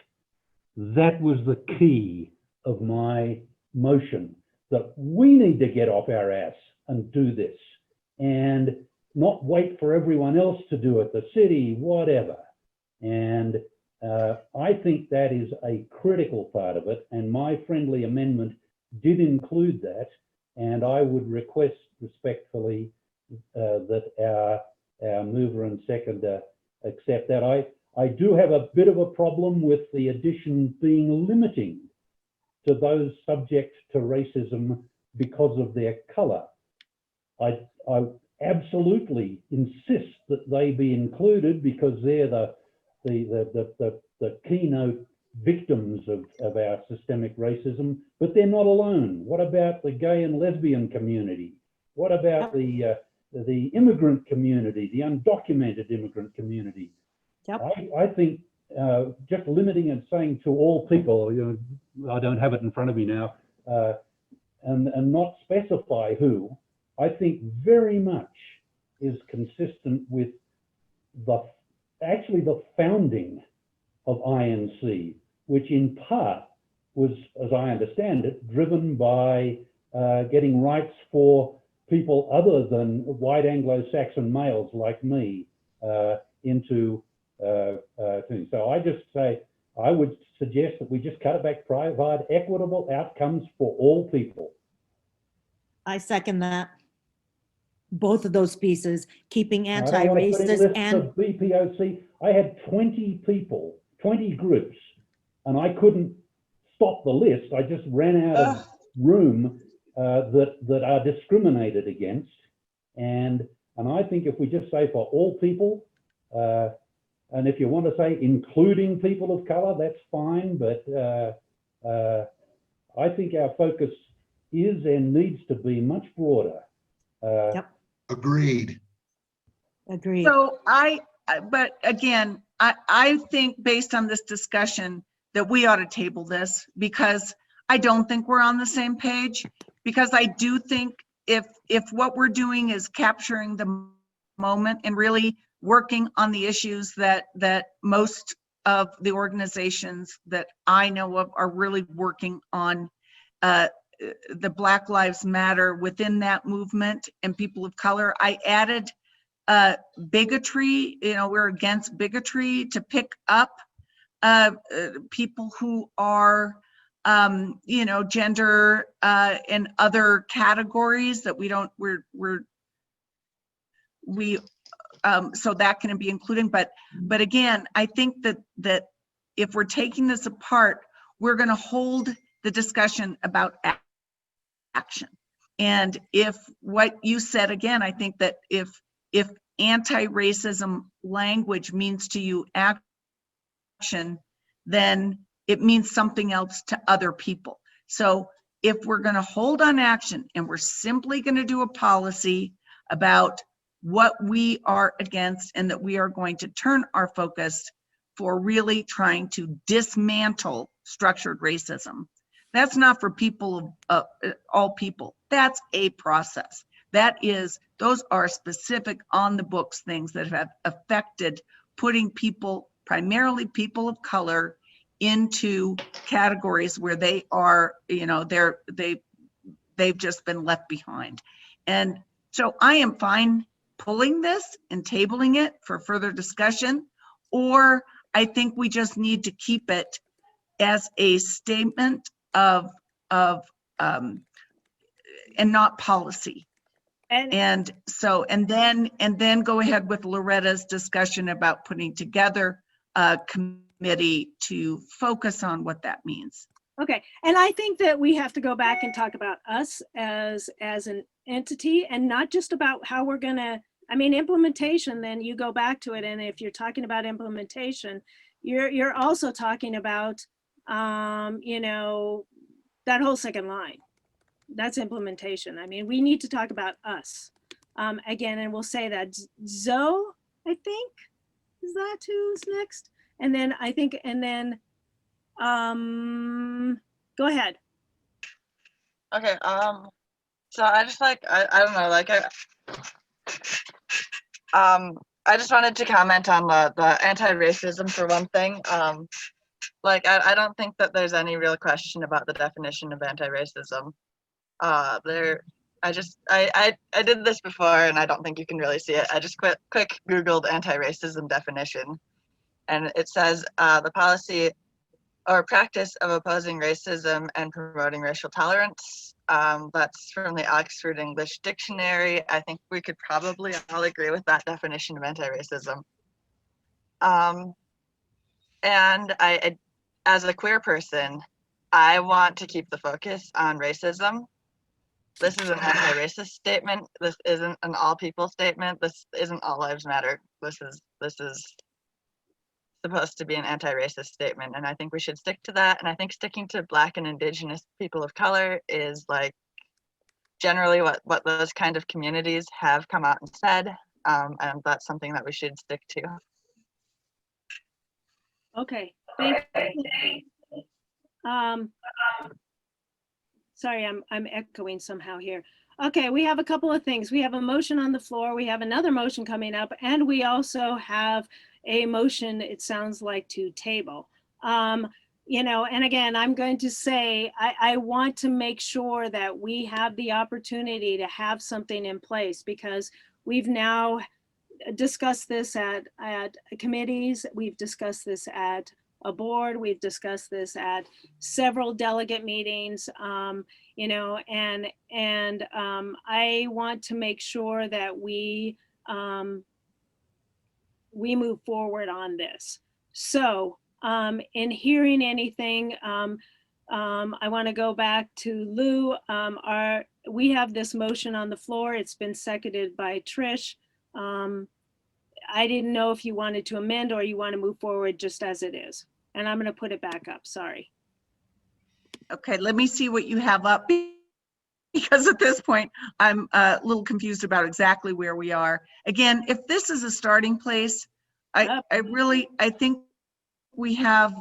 That was the key of my motion, that we need to get off our ass and do this, and not wait for everyone else to do it, the city, whatever. And I think that is a critical part of it, and my friendly amendment did include that, and I would request respectfully that our mover and seconder accept that. I do have a bit of a problem with the addition being limiting to those subject to racism because of their color. I absolutely insist that they be included because they're the keynote victims of our systemic racism, but they're not alone. What about the gay and lesbian community? What about the immigrant community, the undocumented immigrant community? Yep. I think just limiting and saying to all people, you know, I don't have it in front of me now, and not specify who, I think very much is consistent with actually the founding of INC, which in part was, as I understand it, driven by getting rights for people other than white Anglo-Saxon males like me into things. So I just say, I would suggest that we just cut it back, provide equitable outcomes for all people. I second that. Both of those pieces, keeping I don't want to put in anti-racist lists and of BPOC. I had 20 people, 20 groups, and I couldn't stop the list. I just ran out of room that are discriminated against. And I think if we just say for all people, and if you want to say including people of color, that's fine. But I think our focus is and needs to be much broader. Yep. Agreed. Agreed. So but again, I think based on this discussion that we ought to table this, because I don't think we're on the same page, because I do think if what we're doing is capturing the moment and really working on the issues that most of the organizations that I know of are really working on, the Black Lives Matter within that movement and people of color. I added bigotry, you know, we're against bigotry, to pick up people who are, you know, gender and other categories that so that can be included. But again, I think that if we're taking this apart, we're going to hold the discussion about action. And if what you said, again, I think that if anti-racism language means to you action, then it means something else to other people. So if we're going to hold on action and we're simply going to do a policy about what we are against, and that we are going to turn our focus for really trying to dismantle structured racism, that's not for people of all people. That's a process. Those are specific on the books things that have affected putting people, primarily people of color, into categories where they are, you know, they've just been left behind. And so I am fine pulling this and tabling it for further discussion, or I think we just need to keep it as a statement of and not policy. And then go ahead with Loretta's discussion about putting together a committee to focus on what that means. Okay, and I think that we have to go back and talk about us as an entity, and not just about how we're gonna, I mean, implementation, then you go back to it, and if you're talking about implementation, you're also talking about, you know, that whole second line. That's implementation. I mean, we need to talk about us. Again, and we'll say that Zoe, I think, is that who's next? And then I think, and then, go ahead. Okay, so I just I don't know, I just wanted to comment on the anti-racism for one thing. I don't think that there's any real question about the definition of anti-racism. I did this before, and I don't think you can really see it. I just quick Googled anti-racism definition, and it says the policy or practice of opposing racism and promoting racial tolerance. That's from the Oxford English Dictionary. I think we could probably all agree with that definition of anti-racism. And as a queer person, I want to keep the focus on racism. This is an anti-racist statement. This isn't an all people statement. This isn't all lives matter. This is supposed to be an anti-racist statement. And I think we should stick to that. And I think sticking to Black and Indigenous people of color is like generally what those kind of communities have come out and said. And that's something that we should stick to. Okay, thank you. Sorry, I'm echoing somehow here. Okay, we have a couple of things. We have a motion on the floor. We have another motion coming up, and we also have a motion, it sounds like, to table. You know, and again, I'm going to say, I want to make sure that we have the opportunity to have something in place, because we've now discussed this at committees. We've discussed this at a board. We've discussed this at several delegate meetings, you know, and I want to make sure that we move forward on this. So in hearing anything, I want to go back to Lou. We have this motion on the floor. It's been seconded by Trish. I didn't know if you wanted to amend or you want to move forward just as it is. And I'm going to put it back up. Sorry. Okay, let me see what you have up, because at this point, I'm a little confused about exactly where we are. Again, if this is a starting place, I think we have,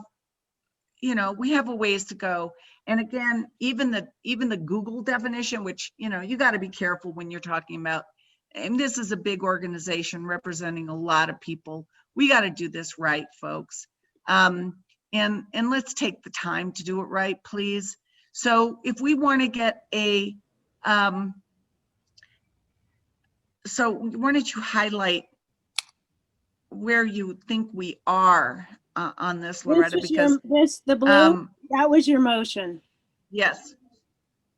you know, we have a ways to go. And again, even the Google definition, which, you know, you got to be careful when you're talking about, and this is a big organization representing a lot of people. We got to do this right, folks. And let's take the time to do it right, please. So if we want to get a, so why don't you highlight where you think we are on this, Loretta? Because the blue, that was your motion. Yes.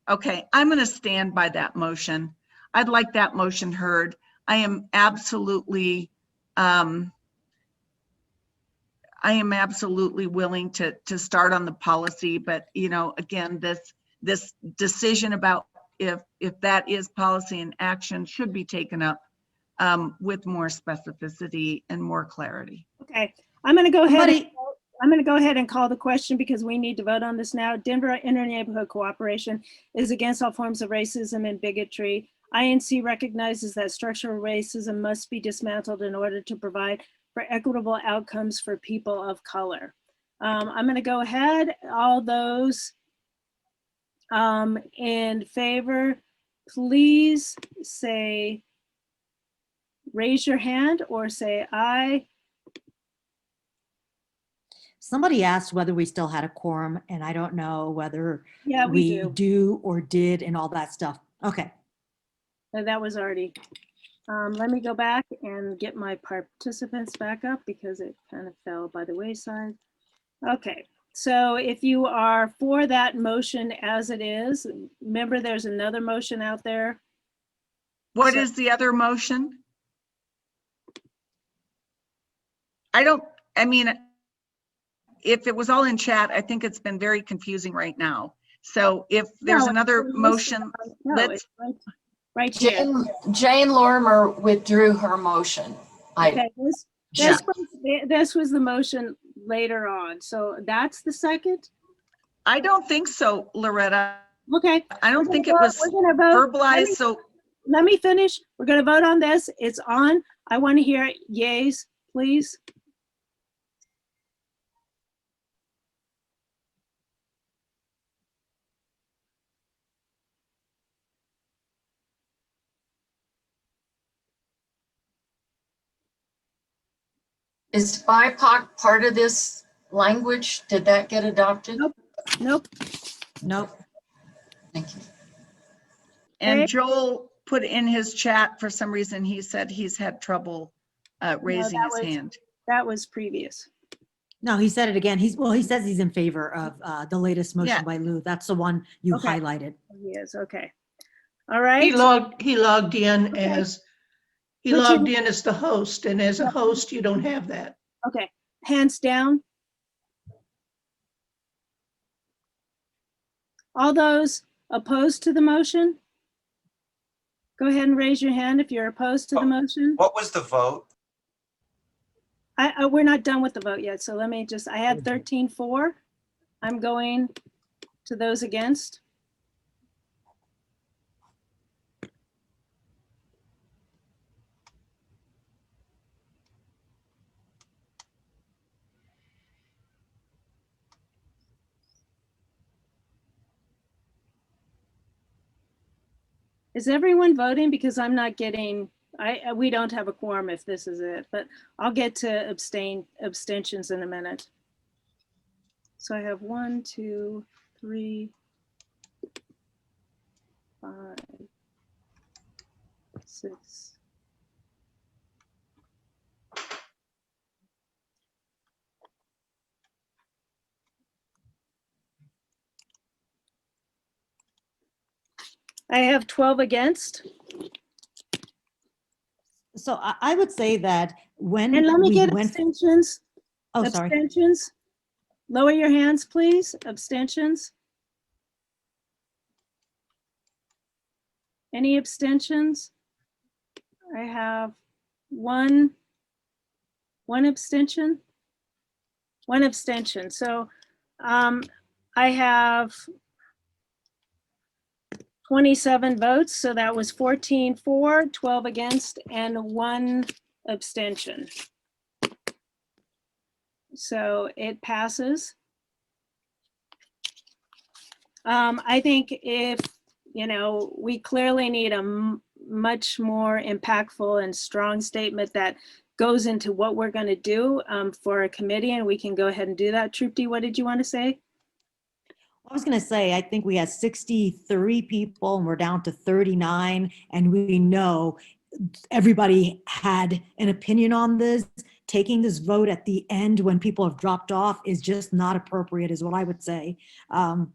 Okay, I'm going to stand by that motion. I'd like that motion heard. I am absolutely willing to start on the policy, but you know, again, this decision about if that is policy and action should be taken up with more specificity and more clarity. Okay, I'm going to go ahead. I'm going to go ahead and call the question because we need to vote on this now. Denver Inter-Neighborhood Cooperation is against all forms of racism and bigotry. INC recognizes that structural racism must be dismantled in order to provide for equitable outcomes for people of color. I'm going to go ahead. All those in favor, please say, raise your hand or say aye. Somebody asked whether we still had a quorum, and I don't know whether we do or did and all that stuff. Okay. That was already, let me go back and get my participants back up because it kind of fell by the wayside. Okay, so if you are for that motion as it is, remember there's another motion out there. What is the other motion? I mean, if it was all in chat, I think it's been very confusing right now. So if there's another motion, let's. Right here. Jane Lorimer withdrew her motion. Okay, this was the motion later on. So that's the second? I don't think so, Loretta. Okay. I don't think it was verbalized. So let me finish. We're going to vote on this. It's on. I want to hear yays, please. Is BIPOC part of this language? Did that get adopted? Nope. Thank you. And Joel put in his chat, for some reason, he said he's had trouble raising his hand. That was previous. No, he said it again. He says he's in favor of the latest motion by Lou. That's the one you highlighted. He is, okay. All right. He logged in as the host, and as a host, you don't have that. Okay, hands down. All those opposed to the motion? Go ahead and raise your hand if you're opposed to the motion. What was the vote? We're not done with the vote yet, so let me just, I had 13-4. I'm going to those against. Is everyone voting? Because I'm not getting, we don't have a quorum if this is it, but I'll get to abstentions in a minute. So I have 1, 2, 3, 5, 6. I have 12 against. So I would say that when And let me we get went, abstentions. oh, sorry. Abstentions. Lower your hands, please. Abstentions. Any abstentions? I have one abstention. One abstention. So I have 27 votes. So that was 14 for, 12 against, and 1 abstention. So it passes. I think if, you know, we clearly need a much more impactful and strong statement that goes into what we're going to do for a committee, and we can go ahead and do that. Trupti, what did you want to say? I was going to say, I think we had 63 people and we're down to 39, and we know everybody had an opinion on this. Taking this vote at the end when people have dropped off is just not appropriate, is what I would say. I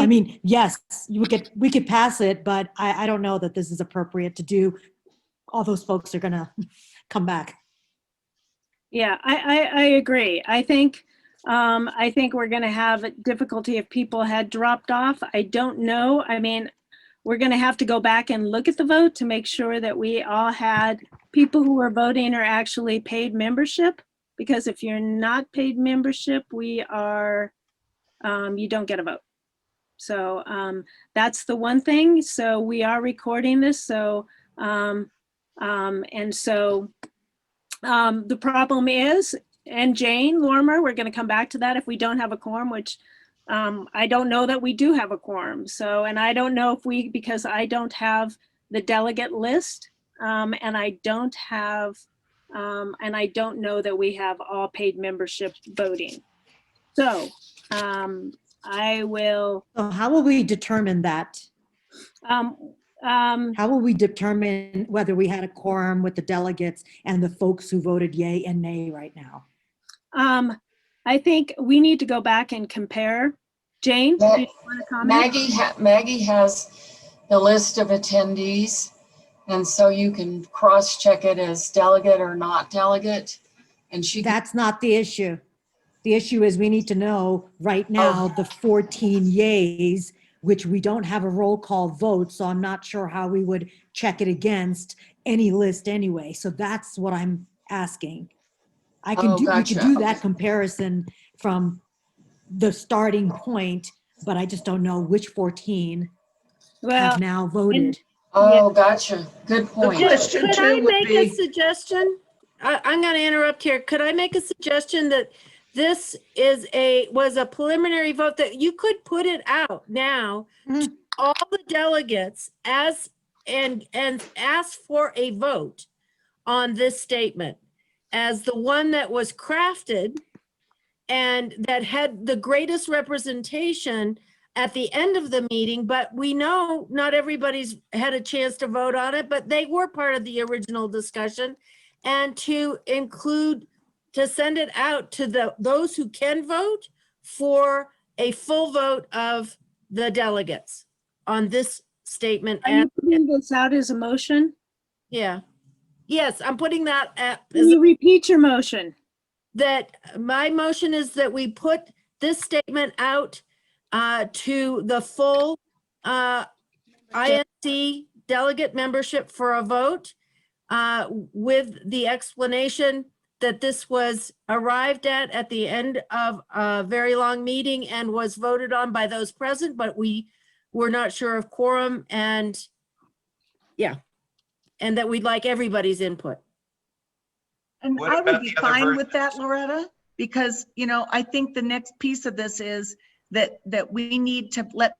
mean, yes, we could pass it, but I don't know that this is appropriate to do. All those folks are going to come back. Yeah, I agree. I think we're going to have difficulty if people had dropped off. I don't know. I mean, we're going to have to go back and look at the vote to make sure that we all had people who are voting are actually paid membership. Because if you're not paid membership, we are, you don't get a vote. So that's the one thing. So we are recording this. So, and so the problem is, and Jane Lorimer, we're going to come back to that if we don't have a quorum, which I don't know that we do have a quorum. So, and I don't know if we, because I don't have the delegate list and I don't have, and I don't know that we have all paid membership voting. So I will. So how will we determine that? How will we determine whether we had a quorum with the delegates and the folks who voted yay and nay right now? I think we need to go back and compare. Jane, do you want to comment? Maggie has the list of attendees, and so you can cross-check it as delegate or not delegate. And That's not the issue. The issue is we need to know right now the 14 yays, which we don't have a roll call vote, so I'm not sure how we would check it against any list anyway. So that's what I'm asking. We can do that comparison from the starting point, but I just don't know which 14 have now voted. Gotcha. Good point. Could I make a suggestion? I'm going to interrupt here. Could I make a suggestion that this was a preliminary vote, that you could put it out now to all the delegates and ask for a vote on this statement as the one that was crafted and that had the greatest representation at the end of the meeting, but we know not everybody's had a chance to vote on it, but they were part of the original discussion, and to send it out to those who can vote for a full vote of the delegates on this statement. Are you putting this out as a motion? Yeah. Yes, I'm putting that at. Can you repeat your motion? That my motion is that we put this statement out to the full INC delegate membership for a vote with the explanation that this was arrived at the end of a very long meeting and was voted on by those present, but we were not sure of quorum, and yeah, and that we'd like everybody's input. And What I would about be the other fine with versions? that, Loretta, because, you know, I think the next piece of this is that we need to let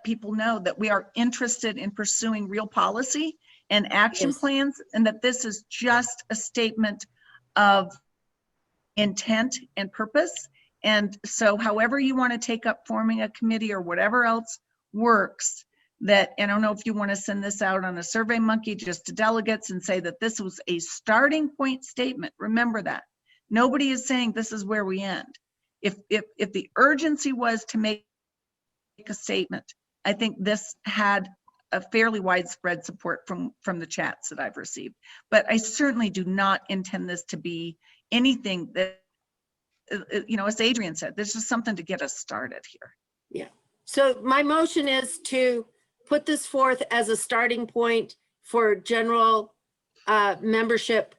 people know that we are interested in pursuing real policy and action Yes. plans, and that this is just a statement of intent and purpose. And so however you want to take up forming a committee or whatever else works, that, I don't know if you want to send this out on a Survey Monkey just to delegates and say that this was a starting point statement. Remember that. Nobody is saying this is where we end. If the urgency was to make a statement, I think this had a fairly widespread support from the chats that I've received. But I certainly do not intend this to be anything that, you know, as Adrian said, this is something to get us started here. Yeah. So my motion is to put this forth as a starting point for general membership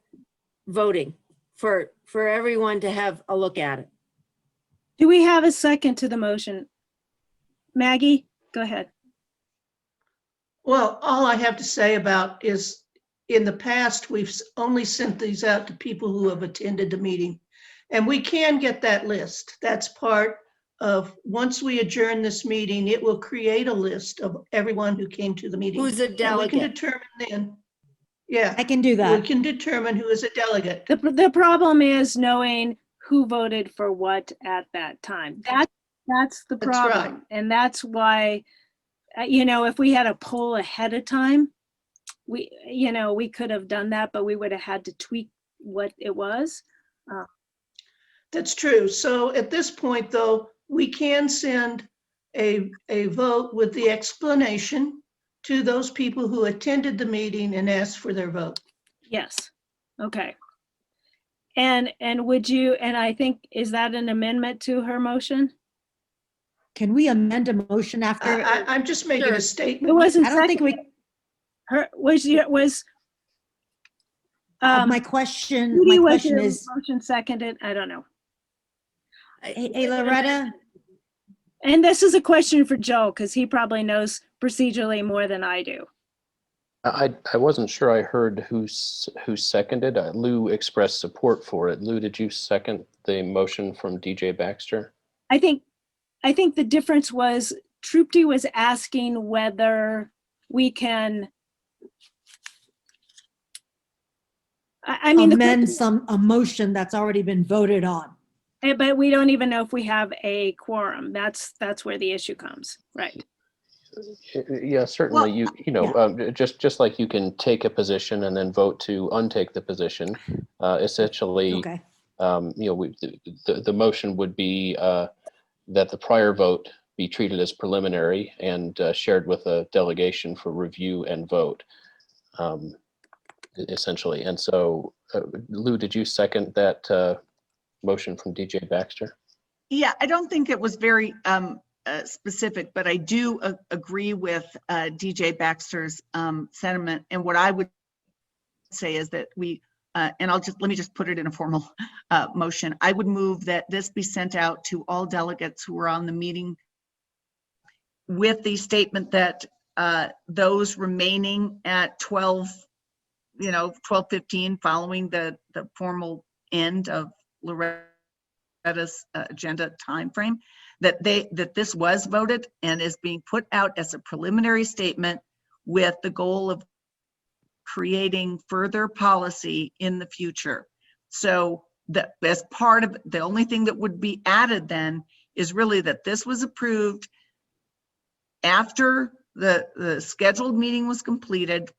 voting for everyone to have a look at it. Do we have a second to the motion? Maggie, go ahead. Well, all I have to say about is in the past, we've only sent these out to people who have attended the meeting. And we can get that list. That's part of, once we adjourn this meeting, it will create a list of everyone who came to the meeting. Who's a And we delegate? can determine then, yeah. I can do We that. can determine who is a delegate. The problem is knowing who voted for what at that time. That's the That's right. problem. And that's why, you know, if we had a poll ahead of time, we could have done that, but we would have had to tweak what it was. That's true. So at this point, though, we can send a vote with the explanation to those people who attended the meeting and asked for their vote. Yes. Okay. And would you, and I think, is that an amendment to her motion? Can we amend a motion after? I'm just making Sure. a statement. It wasn't I don't think we, my question is, motion seconded. I don't know. hey, Loretta, And this is a question for Joe, because he probably knows procedurally more than I do. I wasn't sure I heard who seconded. Lou expressed support for it. Lou, did you second the motion from DJ Baxter? I think the difference was Trupti was asking whether we can, I mean, amend a motion that's already been voted on. but we don't even know if we have a quorum. That's where the issue comes, right? Yeah, certainly. Well, Just like you can take a position and then vote to untake the position. Essentially, Okay. The motion would be that the prior vote be treated as preliminary and shared with a delegation for review and vote, essentially. And so, Lou, did you second that motion from DJ Baxter? Yeah, I don't think it was very specific, but I do agree with DJ Baxter's sentiment. And what I would say is that we, and let me just put it in a formal motion. I would move that this be sent out to all delegates who were on the meeting with the statement that those remaining at 12:15 following the formal end of Loretta's agenda timeframe, that this was voted and is being put out as a preliminary statement with the goal of creating further policy in the future. So that as part of the only thing that would be added then is really that this was approved after the scheduled meeting was completed.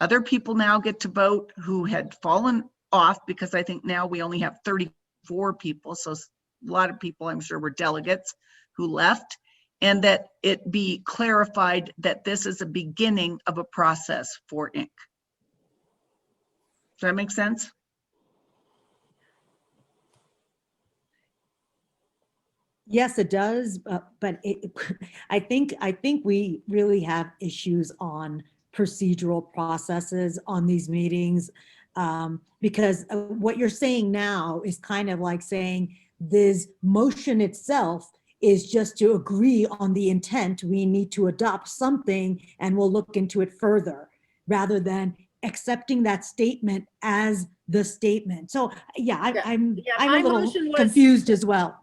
Other people now get to vote who had fallen off, because I think now we only have 34 people. So a lot of people, I'm sure, were delegates who left, and that it be clarified that this is a beginning of a process for Inc. Does that make sense? Yes, it does, but I think we really have issues on procedural processes on these meetings. Because what you're saying now is kind of like saying this motion itself is just to agree on the intent. We need to adopt something and we'll look into it further, rather than accepting that statement as the statement. So yeah, I'm a my little motion was- confused as well.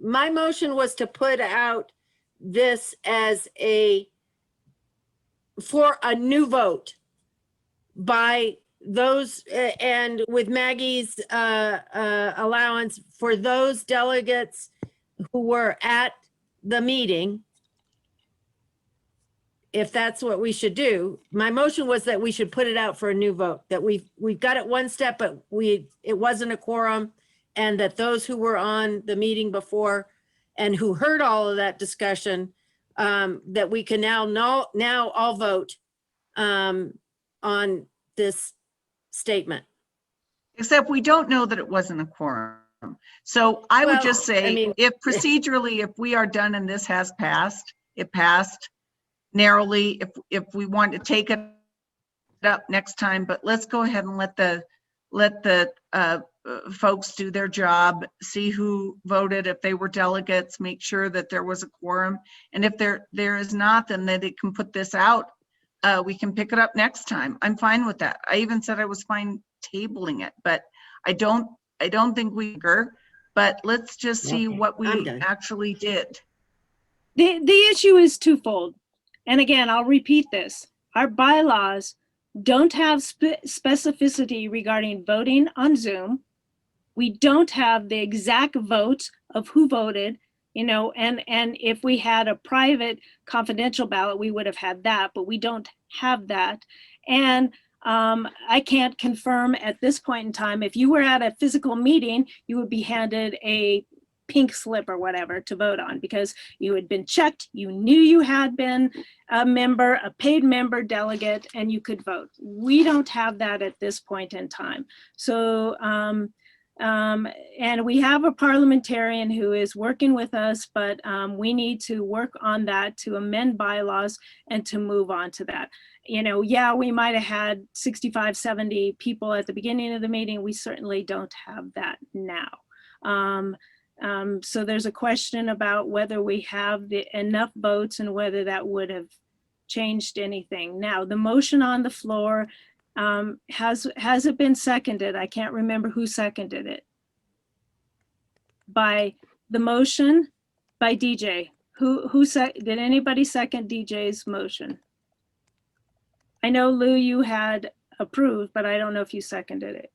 My motion was to put out this as for a new vote by those, and with Maggie's allowance, for those delegates who were at the meeting, if that's what we should do. My motion was that we should put it out for a new vote, that we've got it one step, but it wasn't a quorum, and that those who were on the meeting before and who heard all of that discussion, that we can now all vote on this statement. Except we don't know that it wasn't a quorum. So I would just say, I mean, if procedurally, if we are done and this has passed, it passed narrowly. If we want to take it up next time, but let's go ahead and let the folks do their job, see who voted, if they were delegates, make sure that there was a quorum. And if there is not, then they can put this out. We can pick it up next time. I'm fine with that. I even said I was fine tabling it, but I don't think but let's just see what we actually did. The issue is twofold. And again, I'll repeat this. Our bylaws don't have specificity regarding voting on Zoom. We don't have the exact votes of who voted, and if we had a private confidential ballot, we would have had that, but we don't have that. And I can't confirm at this point in time. If you were at a physical meeting, you would be handed a pink slip or whatever to vote on, because you had been checked, you knew you had been a paid member delegate, and you could vote. We don't have that at this point in time. So, and we have a parliamentarian who is working with us, but we need to work on that to amend bylaws and to move on to that. Yeah, we might have had 65, 70 people at the beginning of the meeting. We certainly don't have that now. So there's a question about whether we have enough votes and whether that would have changed anything. Now, the motion on the floor, has it been seconded? I can't remember who seconded it. By the motion by DJ. Did anybody second DJ's motion? I know, Lou, you had approved, but I don't know if you seconded it.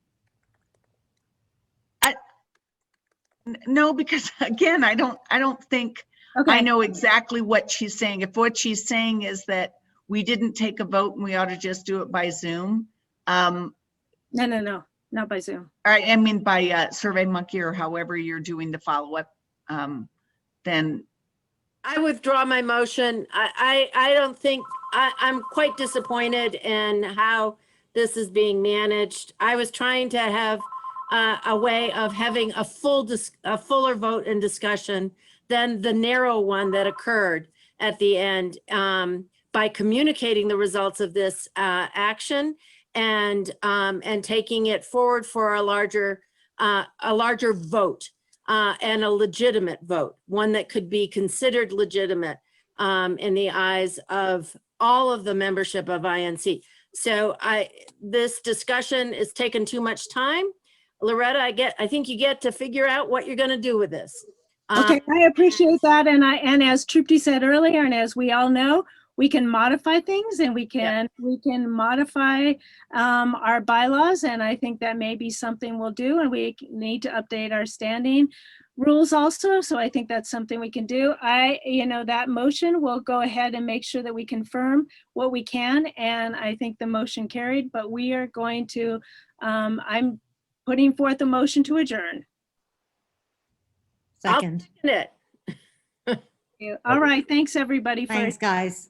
No, because again, I don't think I know exactly what she's saying. If what she's saying is that we didn't take a vote and we ought to just do it by Zoom. No, not by Zoom. All right, I mean by SurveyMonkey or however you're doing the follow-up, then. I withdraw my motion. I don't think, I'm quite disappointed in how this is being managed. I was trying to have a way of having a fuller vote and discussion than the narrow one that occurred at the end, by communicating the results of this action and taking it forward for a larger vote, and a legitimate vote, one that could be considered legitimate in the eyes of all of the membership of INC. So this discussion is taking too much time. Loretta, I think you get to figure out what you're going to do with this. Okay, I appreciate that. And as Trupti said earlier, and as we all know, we can modify things, and we can modify our bylaws. And I think that may be something we'll do, and we need to update our standing rules also. So I think that's something we can do. That motion, will go ahead and make sure that we confirm what we can. And I think the motion carried, but we are going to, I'm putting forth a motion to adjourn. Second. I'll second it. All right, thanks everybody. Thanks, guys.